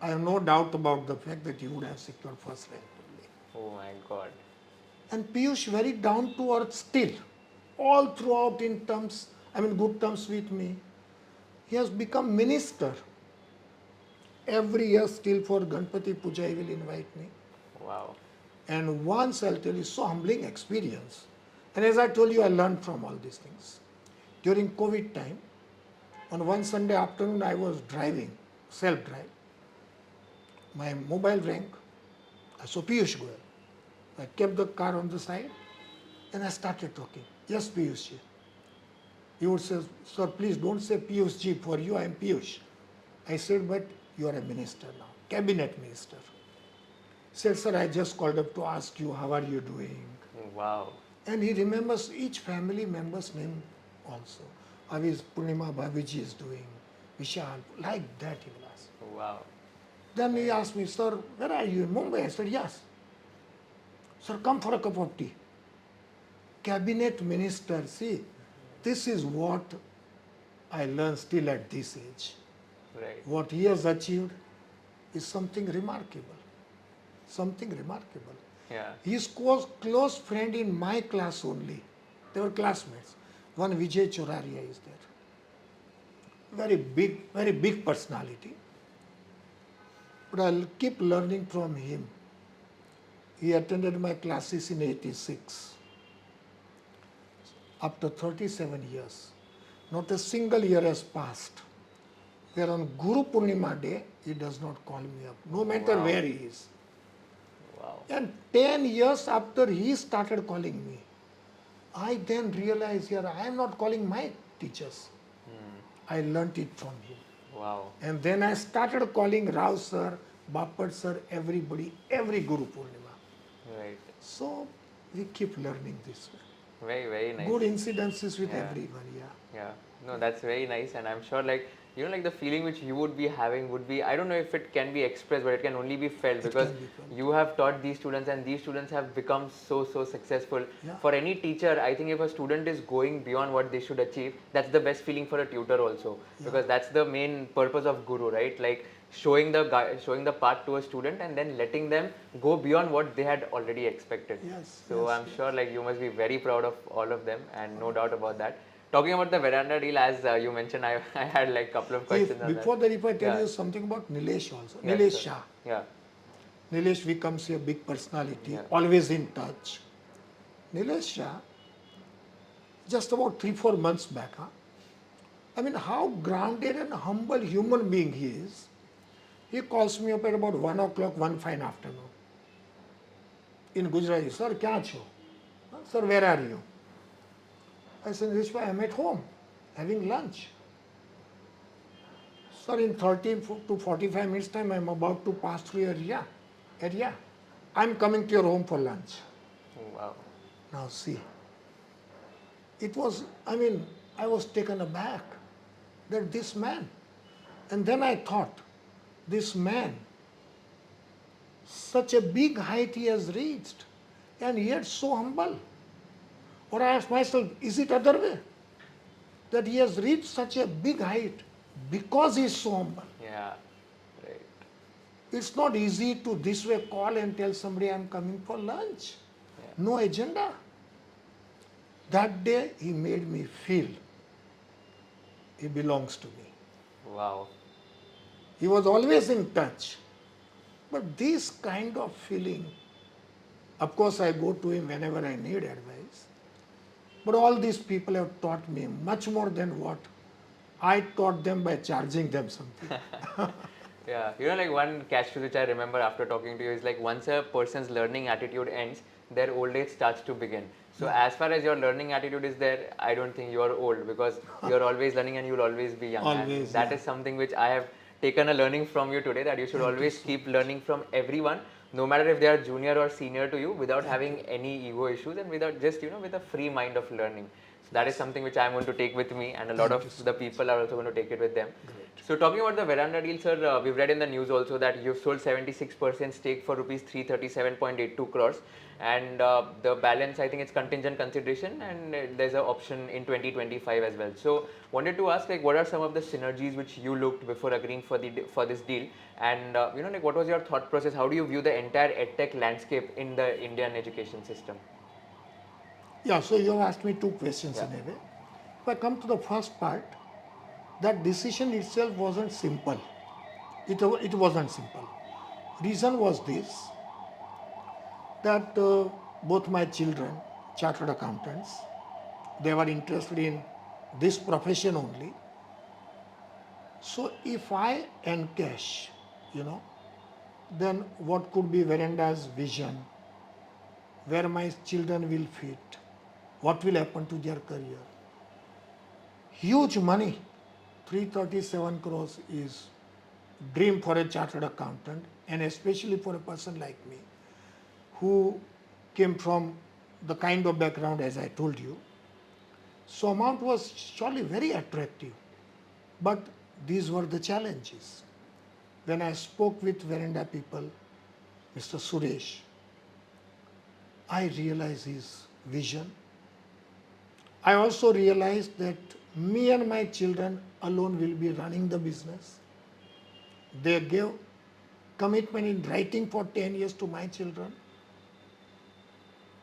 I have no doubt about the fact that he would have secured first rank only. Oh my God. And Piyush very down to earth still, all throughout in terms, good terms with me. He has become minister. Every year still for Ganpati Puja he will invite me. Wow. And once I'll tell you, so humbling experience. And as I told you, I learned from all these things. During COVID time, on one Sunday afternoon, I was driving, self-drive. My mobile rang. I saw Piyush Goyal. I kept the car on the side and I started talking. Yes, Piyush ji. He would say, sir, please don't say Piyush ji. For you, I am Piyush. I said, but you are a minister now, cabinet minister. He said, sir, I just called up to ask you, how are you doing? Wow. And he remembers each family member's name also. How is Purnima Bhabiji is doing? Vishal, like that he will ask. Wow. Then he asked me, sir, where are you, in Mumbai? I said, yes. Sir, come for a cup of tea. Cabinet minister, see, this is what I learned still at this age. Right. What he has achieved is something remarkable. Something remarkable. Yeah. His close friend in my class only. They were classmates. One Vijay Choraria is there. Very big personality. But I'll keep learning from him. He attended my classes in 86. After 37 years, not a single year has passed where on Guru Purnima day, he does not call me up, no matter Wow. where he is. Wow. And 10 years after he started calling me, I then realized here I am not calling my teachers. I learnt it from him. Wow. And then I started calling Rao sir, Bapat sir, everybody, every Guru Purnima. Right. So we keep learning this way. Very, very nice. Good incidences with Yeah. everyone, yeah. Yeah, no, that's very nice, and I'm sure, like, you know, like the feeling which you would be having would be, I don't know if it can be expressed, but it can only be felt, because can be felt. you have taught these students, and these students have become so successful. Yeah. For any teacher, I think if a student is going beyond what they should achieve, that's the best feeling for a tutor also, because that's the main purpose of guru, right? Like showing the path to a student and then letting them go beyond what they had already expected. Yes, So yes, I'm sure, like, you must be very proud of all of them, and no doubt about that. Talking about the veranda deal, as you mentioned, I had like couple of questions on Before that, if I tell Yeah. you something about Nilesh also. Yes, Nilesh sir. Shah. Yeah. Nilesh becomes a big personality, Yeah. always in touch. Nilesh Shah, just about 3-4 months back, I mean, how grounded and humble human being he is. He calls me up at about 1 o'clock one fine afternoon. In Gujarati, sir, kya cho? Sir, where are you? I said, Nilesh, I am at home, having lunch. Sir, in 30 to 45 minutes time, I am about to pass through your area. I am coming to your home for lunch. Wow. Now see, it was, I mean, I was taken aback that this man, and then I thought, this man, such a big height he has reached, and yet so humble. Or I asked myself, is it other way? That he has reached such a big height because he is so humble. Yeah. Right. It's not easy to this way call and tell somebody I'm coming for lunch. Yeah. No agenda. That day he made me feel he belongs to me. Wow. He was always in touch. But this kind of feeling, of course I go to him whenever I need advice. But all these people have taught me much more than what I taught them by charging them something. Yeah, you know, like one catch which I remember after talking to you is like, once a person's learning attitude ends, their old age starts to begin. So as far as your learning attitude is there, I don't think you are old, because you're always learning and you'll always be young. Always, and that yeah. is something which I have taken a learning from you today, that you should always keep learning from everyone, no matter if they are junior or senior to you, without having any ego issues, and without just, you know, with a free mind of learning. So that is something which I'm going to take with me, and a lot of the people are also going to take it with them. So talking about the Veranda deal, sir, we've read in the news also that you've sold 76% stake for rupees 337.82 crores, and the balance, I think it's contingent consideration, and there's an option in 2025 as well. So wanted to ask, like, what are some of the synergies which you looked before agreeing for this deal, and you know, like, what was your thought process? How do you view the entire edtech landscape in the Indian education system? Yeah, so you have asked me two questions Yeah. in a way. If I come to the first part, that decision itself wasn't simple. It wasn't simple. Reason was this, that both my children, chartered accountants, they were interested in this profession only. So if I encash, then what could be Veranda's vision, where my children will fit, what will happen to their career. Huge money, 337 crores is dream for a chartered accountant, and especially for a person like me who came from the kind of background as I told you. So amount was surely very attractive, but these were the challenges. When I spoke with Veranda people, Mr. Suresh, I realized his vision. I also realized that me and my children alone will be running the business. They gave commitment in writing for 10 years to my children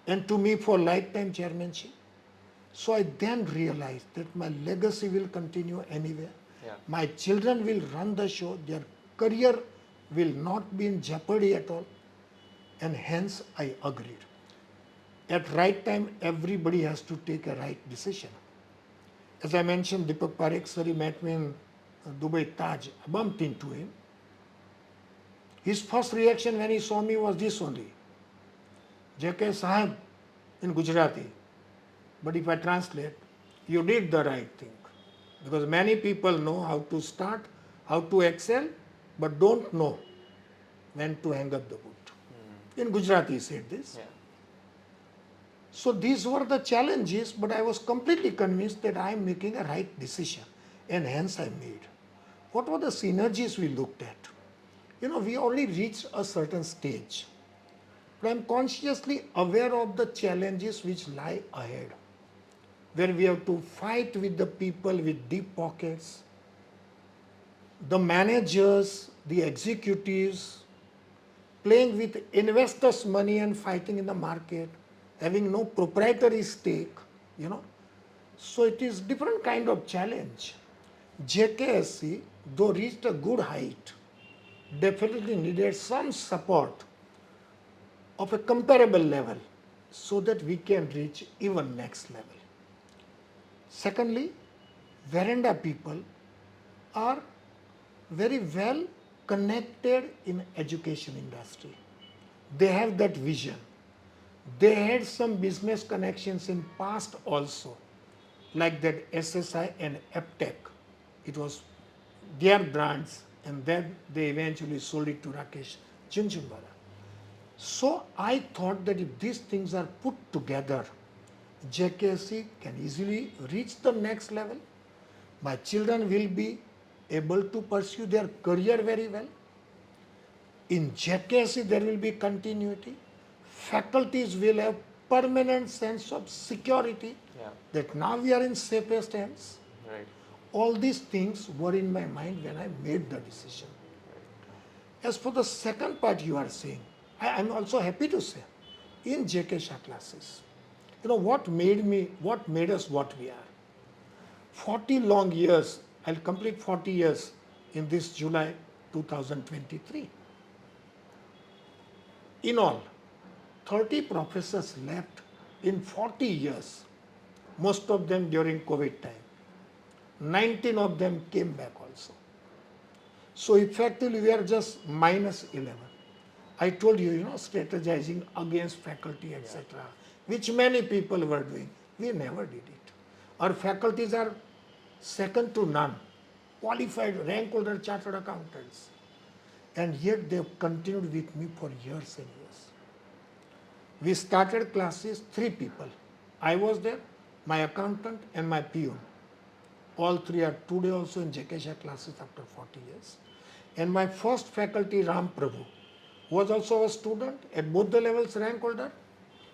and to me for lifetime chairmanship. So I then realized that my legacy will continue anyway. Yeah. My children will run the show, their career will not be in jeopardy at all, and hence I agreed. At right time, everybody has to take a right decision. As I mentioned, Deepak Parekh sir, he met me in Dubai Taj, I bumped into him. His first reaction when he saw me was this only, JK Sahib in Gujarati. But if I translate, you did the right thing. Because many people know how to start, how to excel, but don't know when to hang up the boot. In Gujarati, he said this. Yeah. So these were the challenges, but I was completely convinced that I am making a right decision, and hence I made. What were the synergies we looked at? We only reached a certain stage, but I am consciously aware of the challenges which lie ahead, where we have to fight with the people with deep pockets, the managers, the executives, playing with investors' money and fighting in the market, having no proprietary stake, So it is different kind of challenge. JKSC, though reached a good height, definitely needed some support of a comparable level so that we can reach even next level. Secondly, Veranda people are very well connected in education industry. They have that vision. They had some business connections in past also, like that SSI and Eptech. It was their brands, and then they eventually sold it to Rakesh Junjunwala. So I thought that if these things are put together, JKC can easily reach the next level. My children will be able to pursue their career very well. In JKC, there will be continuity. Faculties will have permanent sense of security that now we are in safest hands. Right. All these things were in my mind when I made the decision. As for the second part you are saying, I am also happy to say, in JK Shah Classes, what made us what we are. 40 long years, I'll complete 40 years in this July 2023. In all, 30 professors left in 40 years, most of them during COVID time. 19 of them came back also. So effectively we are just minus 11. I told you, strategizing against faculty, etc., which many people were doing. We never did it. Our faculties are second to none, qualified, rank holder chartered accountants. And yet they have continued with me for years and years. We started classes, 3 people. I was there, my accountant and my peon. All 3 are today also in JK Shah Classes after 40 years. And my first faculty, Ram Prabhu, was also a student at both the levels, rank holder.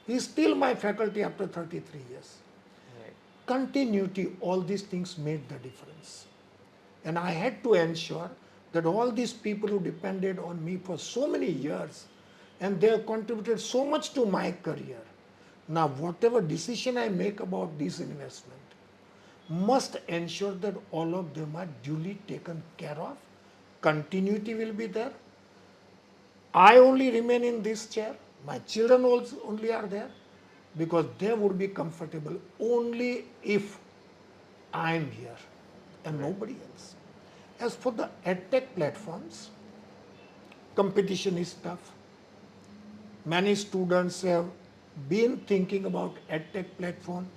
He is still my faculty after 33 years. Right. Continuity, all these things made the difference. And I had to ensure that all these people who depended on me for so many years, and they have contributed so much to my career. Now, whatever decision I make about this investment must ensure that all of them are duly taken care of. Continuity will be there. I only remain in this chair. My children also only are there because they would be comfortable only if I am here and nobody else. As for the edtech platforms, competition is tough. Many students have been thinking about edtech platform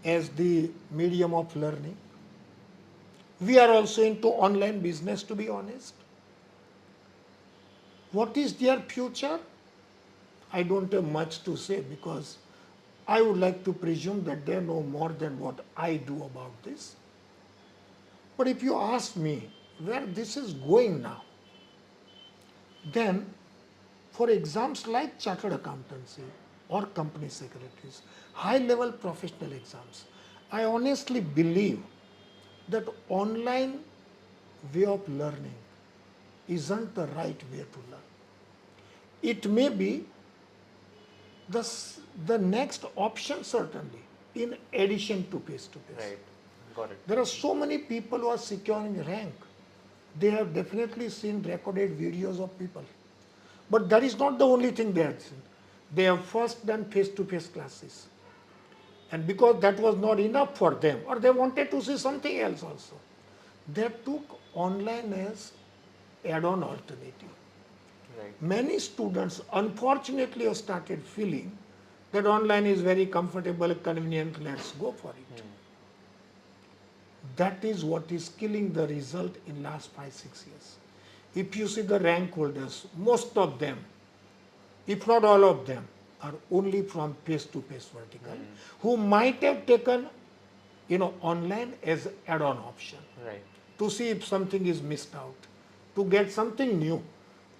as the medium of learning. We are also into online business, to be honest. What is their future? I don't have much to say because I would like to presume that they know more than what I do about this. But if you ask me where this is going now, then for exams like chartered accountancy or company secretaries, high-level professional exams, I honestly believe that online way of learning isn't the right way to learn. It may be the next option certainly, in addition to face-to-face. Right. Got it. There are so many people who are securing rank. They have definitely seen recorded videos of people. But that is not the only thing they have seen. They have first done face-to-face classes. And because that was not enough for them, or they wanted to see something else also, they took online as add-on alternative. Right. Many students unfortunately have started feeling that online is very comfortable, convenient, let's go for it. That is what is killing the result in last 5-6 years. If you see the rank holders, most of them, if not all of them, are only from face-to-face vertical, who might have taken, online as add-on option Right. to see if something is missed out, to get something new.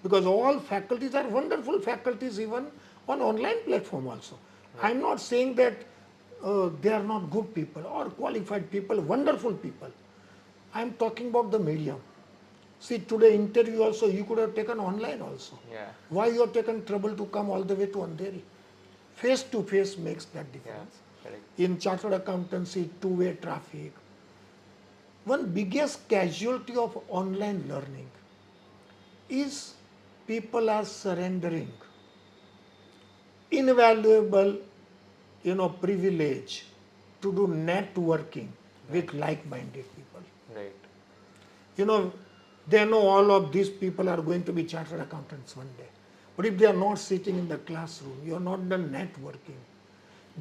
Because all faculties are wonderful faculties even on online platform also. Right. I'm not saying that they are not good people or qualified people, wonderful people. I'm talking about the medium. See, today interview also you could have taken online also. Yeah. Why you have taken trouble to come all the way to Andheri? Face to face makes that Yeah. difference. Correct. In chartered accountancy, two-way traffic. One biggest casualty of online learning is people are surrendering invaluable, privilege to do networking with like-minded people. Right. They know all of these people are going to be chartered accountants one day. But if they are not sitting in the classroom, you are not done networking.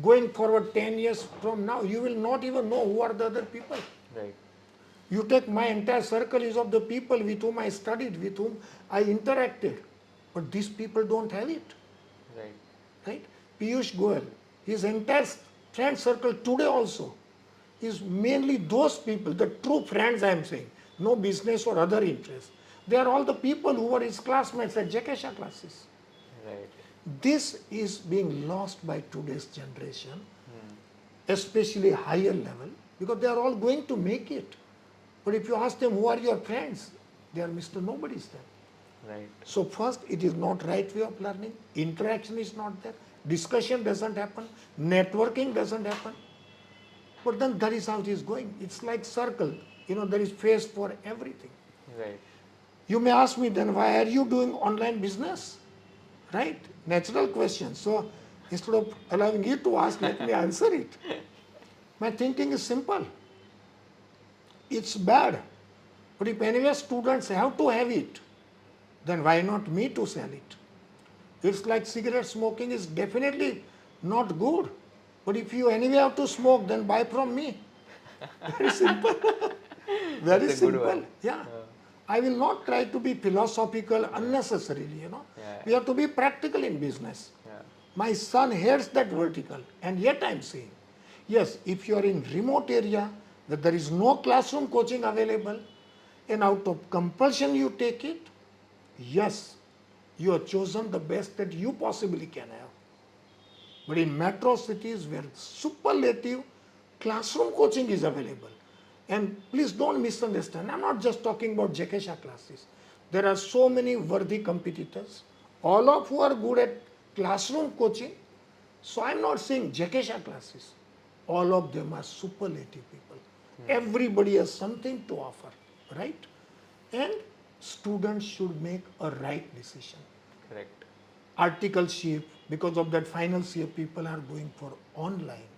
Going forward 10 years from now, you will not even know who are the other people. Right. You take my entire circle is of the people with whom I studied, with whom I interacted. But these people don't have it. Right. Right? Piyush Goyal, his entire friend circle today also is mainly those people, the true friends I am saying, no business or other interests. They are all the people who were his classmates at JK Shah Classes. Right. This is being lost by today's generation, especially higher level, because they are all going to make it. But if you ask them who are your friends, they are Mr. Nobody's there. Right. So first, it is not right way of learning. Interaction is not there. Discussion doesn't happen. Networking doesn't happen. But then that is how it is going. It's like circle. There is phase for everything. Right. You may ask me then, why are you doing online business? Right? Natural question. So instead of allowing you to ask, let me answer it. My thinking is simple. It's bad. But if anyway students have to have it, then why not me to sell it? It's like cigarette smoking is definitely not good. But if you anyway have to smoke, then buy from me. Very simple. Very That's a good simple. one. Yeah. I will not try to be philosophical unnecessarily, Yeah. We have to be practical in business. Yeah. My son hates that vertical, and yet I'm saying, yes, if you are in remote area where there is no classroom coaching available, and out of compulsion you take it, yes, you have chosen the best that you possibly can have. But in metro cities where superlative classroom coaching is available, and please don't misunderstand, I'm not just talking about JK Shah Classes. There are so many worthy competitors, all of who are good at classroom coaching. So I'm not saying JK Shah Classes. All of them are superlative people. Everybody has something to offer, right? And students should make a right decision. Correct. Articleship, because of that final year, people are going for online.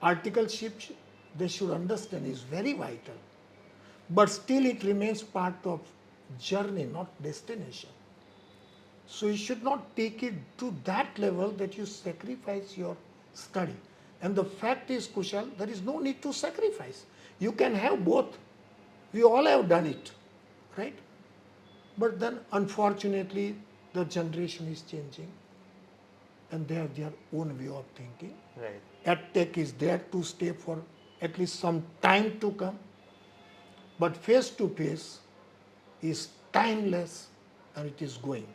Articleship, they should understand, is very vital. But still it remains part of journey, not destination. So you should not take it to that level that you sacrifice your study. And the fact is, Kushal, there is no need to sacrifice. You can have both. We all have done it, right? But then unfortunately, the generation is changing and they have their own way of thinking. Right. EdTech is there to stay for at least some time to come. But face to face is timeless and it is going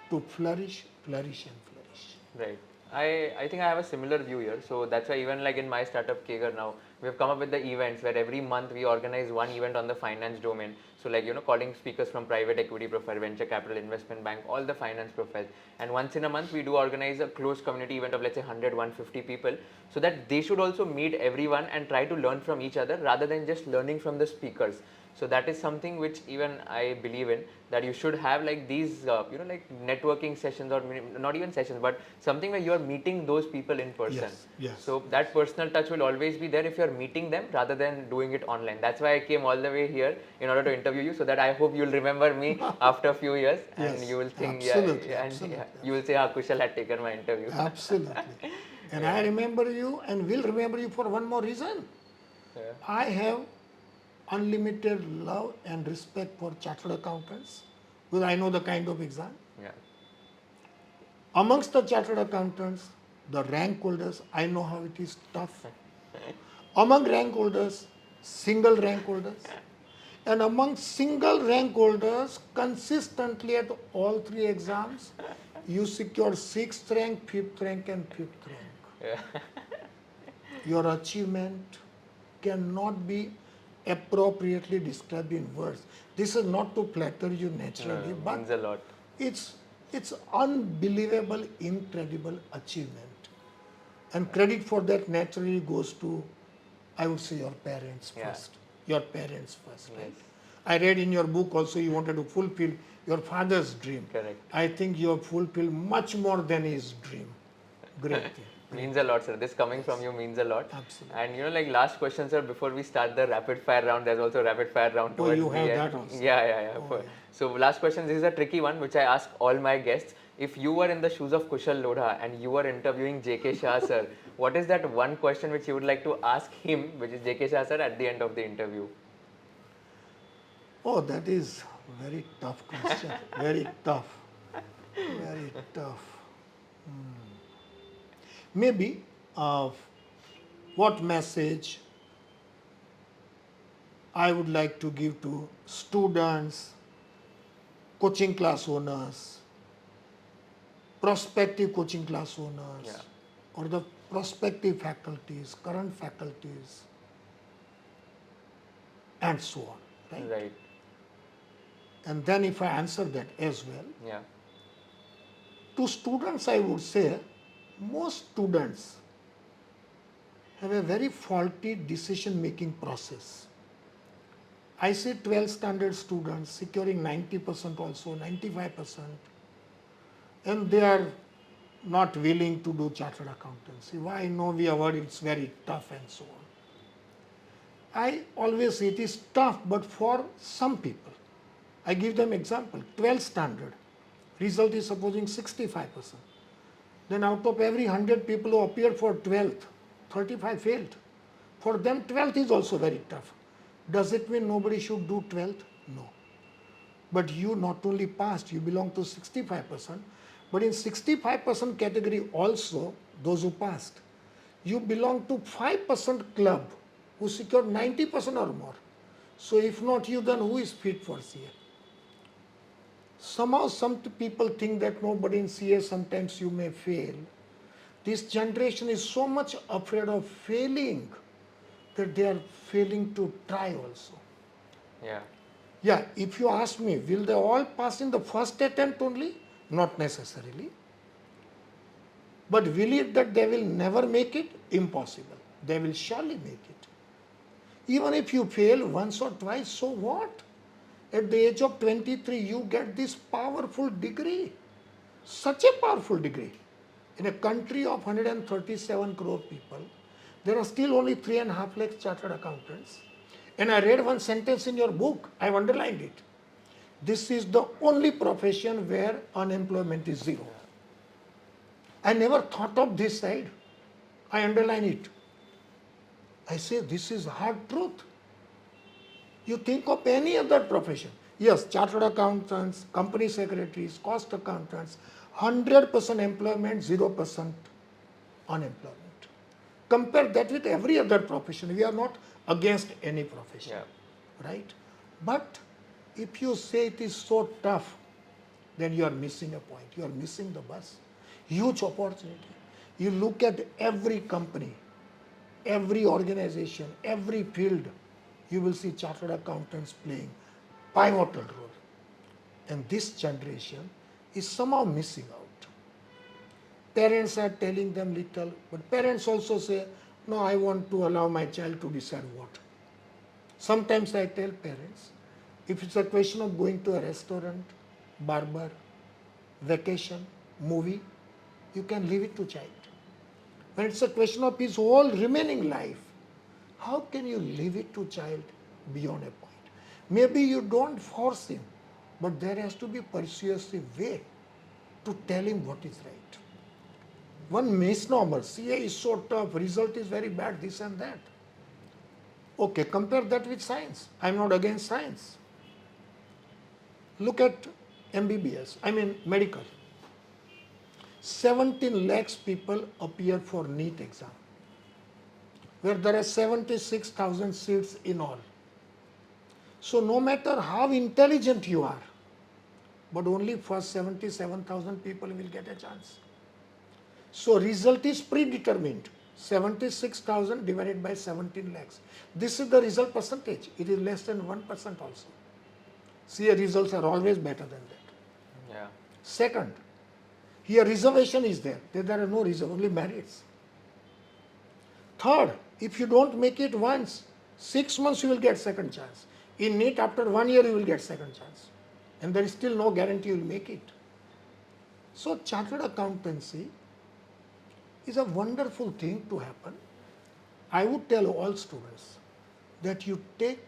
to flourish, flourish and flourish. Right. I think I have a similar view here. So that's why even like in my startup KwK now, we have come up with the events where every month we organize one event on the finance domain. So like, calling speakers from private equity profile, venture capital, investment bank, all the finance profiles. And once in a month, we do organize a closed community event of let's say 100, 150 people so that they should also meet everyone and try to learn from each other rather than just learning from the speakers. So that is something which even I believe in, that you should have like these like networking sessions, or not even sessions, but something where you are meeting those people in person. Yes, yes. So that personal touch will always be there if you are meeting them rather than doing it online. That's why I came all the way here in order to interview you, so that I hope you'll remember me after a few years, and Yes, you will think, absolutely, yeah, and absolutely, yeah, you will say, Kushal had taken my interview. absolutely. And I remember you and will remember you for one more reason. Yeah. I have unlimited love and respect for chartered accountants because I know the kind of exam. Yeah. Amongst the chartered accountants, the rank holders, I know how it is tough. Among rank holders, single rank holders, and among single rank holders, consistently at all three exams, you secure 6th rank, 5th rank, and 5th rank. Yeah. Your achievement cannot be appropriately described in words. This is not to flatter you naturally, No, but means a lot. it's unbelievable, incredible achievement. And credit for that naturally goes to, I would say, your parents Yeah. first. Your parents first, right? Yes. I read in your book also you wanted to fulfill your father's dream. Correct. I think you have fulfilled much more than his dream. Great thing. Means a lot, sir. This coming from you means a lot. Absolutely. And like last question, sir, before we start the rapid fire round, there's also rapid fire round Oh, towards you the have end. that also. Yeah. Oh, yeah. So last question, this is a tricky one which I ask all my guests. If you were in the shoes of Kushal Lodha and you were interviewing JK Shah Sir, what is that one question which you would like to ask him, which is JK Shah Sir, at the end of the interview? Oh, that is very tough question. Very tough. Very tough. Maybe what message I would like to give to students, coaching class owners, prospective coaching class owners, Yeah. or the prospective faculties, current faculties, and so on. Right? Right. And then if I answer that as well, Yeah. to students I would say most students have a very faulty decision making process. I see 12th standard students securing 90% also, 95%, and they are not willing to do chartered accountancy. Why? No, we have heard it's very tough and so on. I always say it is tough, but for some people. I give them example. 12th standard, result is supposing 65%. Then out of every 100 people who appeared for 12th, 35 failed. For them 12th is also very tough. Does it mean nobody should do 12th? No. But you not only passed, you belong to 65%, but in 65% category also, those who passed, you belong to 5% club who secured 90% or more. So if not you, then who is fit for CA? Somehow some people think that nobody in CA, sometimes you may fail. This generation is so much afraid of failing that they are failing to try also. Yeah. Yeah, if you ask me, will they all pass in the first attempt only? Not necessarily. But will it that they will never make it? Impossible. They will surely make it. Even if you fail once or twice, so what? At the age of 23, you get this powerful degree. Such a powerful degree. In a country of 137 crore people, there are still only 3.5 lakhs chartered accountants. And I read one sentence in your book, I've underlined it. This is the only profession where unemployment is zero. I never thought of this side. I underline it. I say this is hard truth. You think of any other profession. Yes, chartered accountants, company secretaries, cost accountants, 100% employment, 0% unemployment. Compare that with every other profession. We are not against any profession, right? But if you say it is so tough, then you are missing a point. You are missing the bus. Huge opportunity. You look at every company, every organization, every field, you will see chartered accountants playing pivotal role. And this generation is somehow missing out. Parents are telling them little, but parents also say, no, I want to allow my child to decide what. Sometimes I tell parents, if it's a question of going to a restaurant, barber, vacation, movie, you can leave it to child. When it's a question of his whole remaining life, how can you leave it to child beyond a point? Maybe you don't force him, but there has to be persuasive way to tell him what is right. One misnomer, CA is so tough, result is very bad, this and that. Okay, compare that with science. I'm not against science. Look at MBBS, medical. 17 lakhs people appear for NEET exam, where there are 76,000 seats in all. So no matter how intelligent you are, but only first 77,000 people will get a chance. So result is predetermined. 76,000 divided by 17 lakhs. This is the result percentage. It is less than 1% also. CA results are always better than that. Yeah. Second, here reservation is there. There are no reserve, only merits. Third, if you don't make it once, 6 months you will get second chance. In NEET, after 1 year you will get second chance. And there is still no guarantee you will make it. So chartered accountancy is a wonderful thing to happen. I would tell all students that you take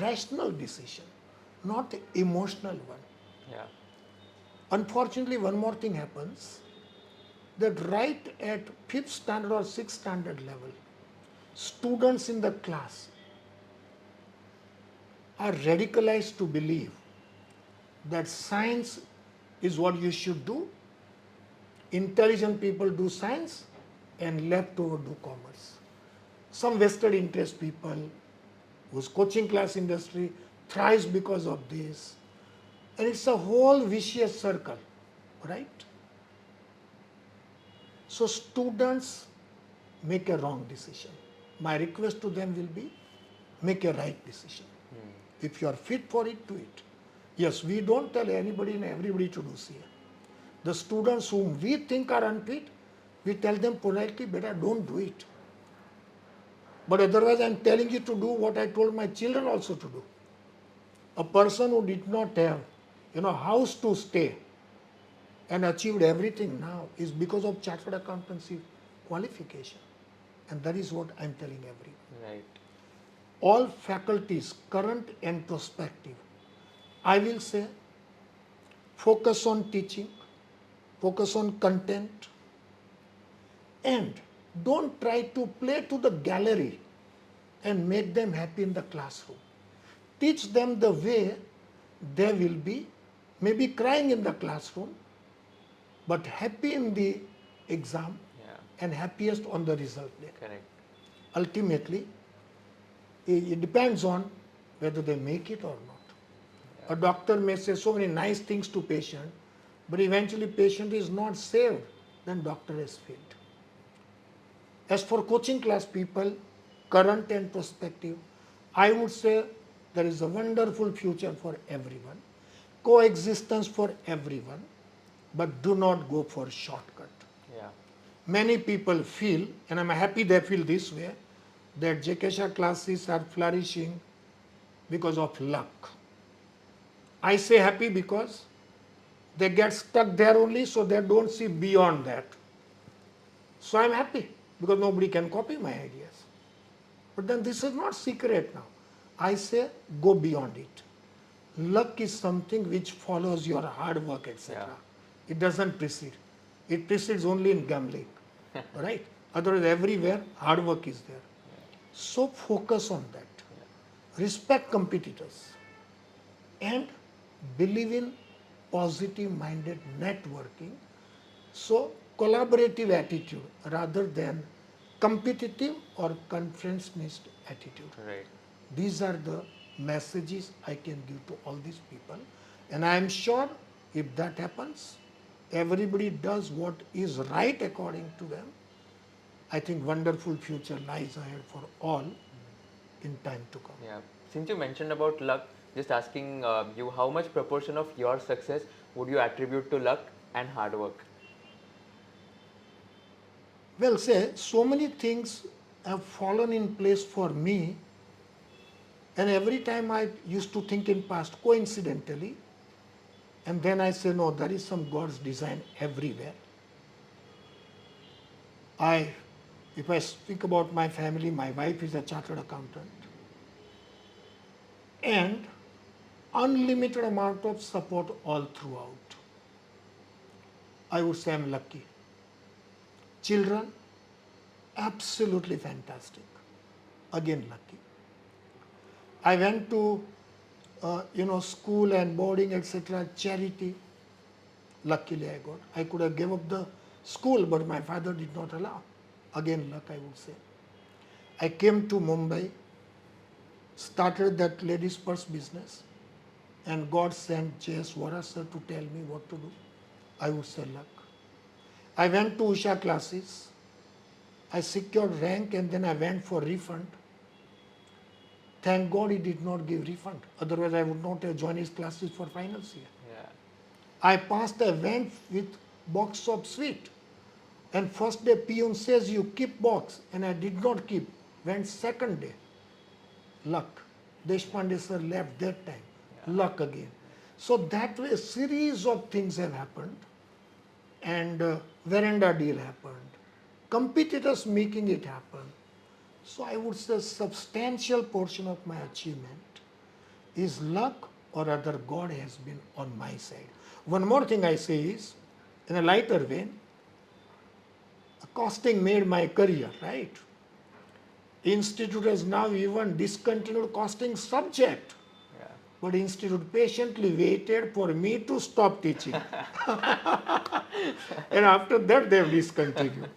rational decision, not emotional one. Yeah. Unfortunately, one more thing happens, that right at 5th standard or 6th standard level, students in the class are radicalized to believe that science is what you should do, intelligent people do science, and leftover do commerce. Some vested interest people whose coaching class industry thrives because of this. And it's a whole vicious circle, right? So students make a wrong decision. My request to them will be, make a right decision. If you are fit for it, do it. Yes, we don't tell anybody and everybody to do CA. The students whom we think are unfit, we tell them politely, better don't do it. But otherwise, I'm telling you to do what I told my children also to do. A person who did not have, house to stay and achieved everything now is because of chartered accountancy qualification. And that is what I'm telling everyone. Right. All faculties, current and prospective, I will say, focus on teaching, focus on content, and don't try to play to the gallery and make them happy in the classroom. Teach them the way they will be, maybe crying in the classroom, but happy in the exam and happiest on the result day. Correct. Ultimately, it depends on whether they make it or not. A doctor may say so many nice things to patient, but eventually patient is not saved, then doctor has failed. As for coaching class people, current and prospective, I would say there is a wonderful future for everyone, coexistence for everyone, but do not go for shortcut. Yeah. Many people feel, and I'm happy they feel this way, that JK Shah classes are flourishing because of luck. I say happy because they get stuck there only, so they don't see beyond that. So I'm happy because nobody can copy my ideas. But then this is not secret now. I say go beyond it. Luck is something which follows your hard work, etc. It doesn't precede. It precedes only in gambling, right? Otherwise, everywhere hard work is there. So focus on that. Respect competitors and believe in positive-minded networking. So collaborative attitude rather than competitive or conference-based attitude. Right. These are the messages I can give to all these people. And I am sure if that happens, everybody does what is right according to them. I think wonderful future lies ahead for all in time to come. Yeah. Since you mentioned about luck, just asking you, how much proportion of your success would you attribute to luck and hard work? Well, say, so many things have fallen in place for me And every time I used to think in past, coincidentally, and then I say, no, there is some God's design everywhere. If I speak about my family, my wife is a chartered accountant. And unlimited amount of support all throughout. I would say I'm lucky. Children, absolutely fantastic. Again, lucky. I went to, school and boarding, etc., charity. Luckily, I got. I could have gave up the school, but my father did not allow. Again, luck, I would say. I came to Mumbai, started that ladies' purse business, and God sent JK Shah Sir to tell me what to do. I would say luck. I went to Shah Classes. I secured rank and then I went for refund. Thank God he did not give refund. Otherwise, I would not have joined his classes for finals year. Yeah. I passed. I went with box of sweet. And first day, peon says you keep box, and I did not keep. Went second day, luck. Deshpande sir left that time, luck again. So that way, a series of things have happened, and Veranda deal happened. Competitors making it happen. So I would say a substantial portion of my achievement is luck or rather God has been on my side. One more thing I say is, in a lighter vein, costing made my career, right? Institute has now even discontinued costing subject. Yeah. But institute patiently waited for me to stop teaching. And after that they have discontinued.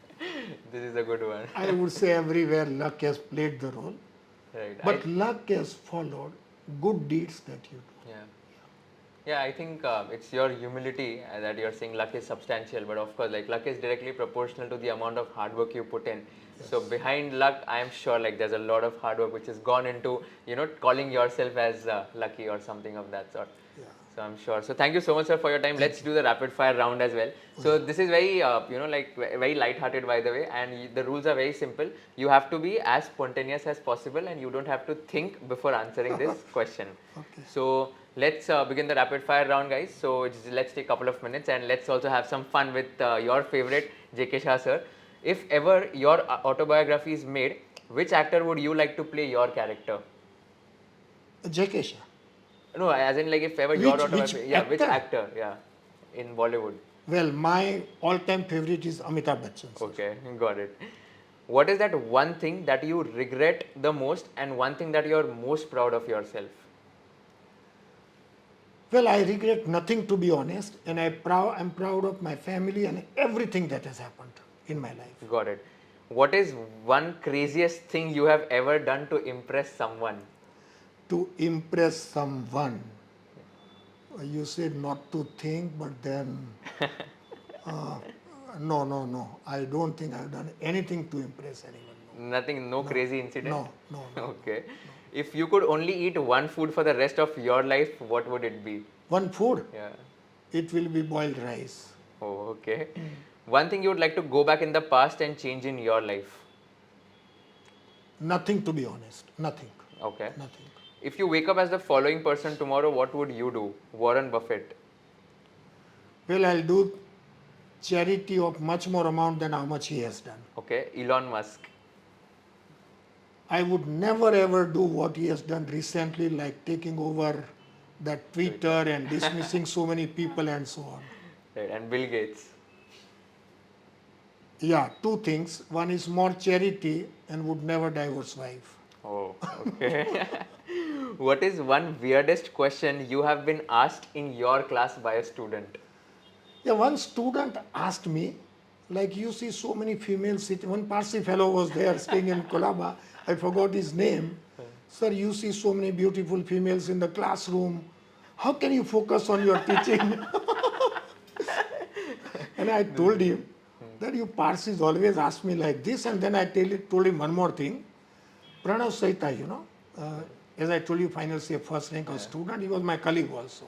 This is a good one. I would say everywhere luck has played the role. Right. But luck has followed good deeds that you do. Yeah. Yeah, I think it's your humility that you're saying luck is substantial, but of course, like luck is directly proportional to the amount of hard work you put in. Yes. So behind luck, I am sure like there's a lot of hard work which has gone into calling yourself as lucky or something of that sort. Yeah. So I'm sure. So thank you so much, sir, for your time. Let's do the rapid fire round as well. So this is very very light-hearted, by the way, and the rules are very simple. You have to be as spontaneous as possible, and you don't have to think before answering this question. Okay. So let's begin the rapid fire round, guys. So let's take a couple of minutes and let's also have some fun with your favorite JK Shah sir. If ever your autobiography is made, which actor would you like to play your character? JK Shah. No, as in like if ever your Which autobiography, which actor, in Bollywood. Well, my all-time favorite is Amitabh Bachchan. Sir. Okay, got it. What is that one thing that you regret the most and one thing that you're most proud of yourself? Well, I regret nothing, to be honest, and I'm proud of my family and everything that has happened in my life. Got it. What is one craziest thing you have ever done to impress someone? To impress someone. You said not to think, but then no. I don't think I've done anything to impress anyone. Nothing, no crazy incident? No. Okay. If you could only eat one food for the rest of your life, what would it be? One food? Yeah. It will be boiled rice. Oh, okay. One thing you would like to go back in the past and change in your life? Nothing, to be honest. Nothing. Okay. Nothing. If you wake up as the following person tomorrow, what would you do? Warren Buffett. Well, I'll do charity of much more amount than how much he has done. Okay. Elon Musk. I would never ever do what he has done recently, like taking over that Twitter and dismissing so many people and so on. Right. And Bill Gates. Yeah, two things. One is more charity and would never divorce wife. Oh, okay. What is one weirdest question you have been asked in your class by a student? Yeah, one student asked me, like you see so many females, one Parsi fellow was there staying in Kolaba, I forgot his name. Sir, you see so many beautiful females in the classroom. How can you focus on your teaching? And I told him that you Parsis always ask me like this, and then I told him one more thing. Pranav Saita, as I told you, final year first rank of student, he was my colleague also.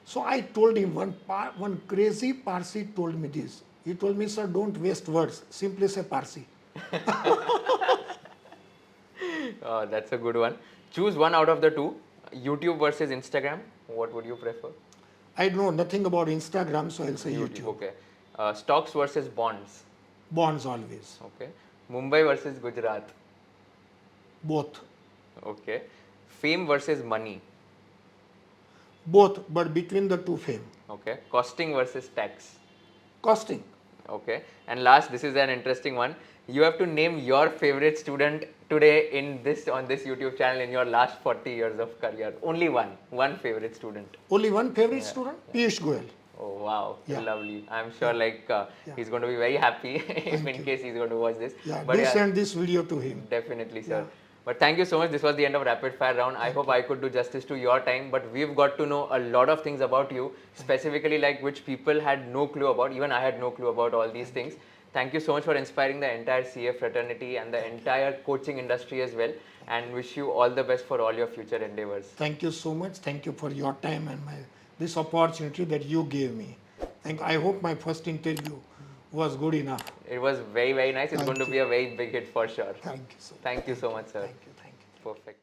So I told him, one crazy Parsi told me this. He told me, sir, don't waste words, simply say Parsi. That's a good one. Choose one out of the two. YouTube versus Instagram. What would you prefer? I know nothing about Instagram, so I'll say YouTube. Okay. Stocks versus bonds. Bonds always. Okay. Mumbai versus Gujarat. Both. Okay. Fame versus money. Both, but between the two fame. Okay. Costing versus tax. Costing. Okay. And last, this is an interesting one. You have to name your favorite student today on this YouTube channel in your last 40 years of career. Only one favorite student. Only one favorite student? Piyush Goyal. Oh wow, Yeah. Lovely. I'm sure he's going to be very happy if in case he's going to watch this. Yeah, But do send this video to him. definitely, sir. Yeah. But thank you so much. This was the end of rapid fire round. I hope I could do justice to your time. But we've got to know a lot of things about you, specifically like which people had no clue about. Even I had no clue about all these things. Thank you so much for inspiring the entire CA fraternity and the entire coaching industry as well. And wish you all the best for all your future endeavors. Thank you so much. Thank you for your time and this opportunity that you gave me. I hope my first interview was good enough. It was very, very nice. It's going to be a very big hit for sure. Thank you so much. Thank you so much, sir. Thank you. Perfect.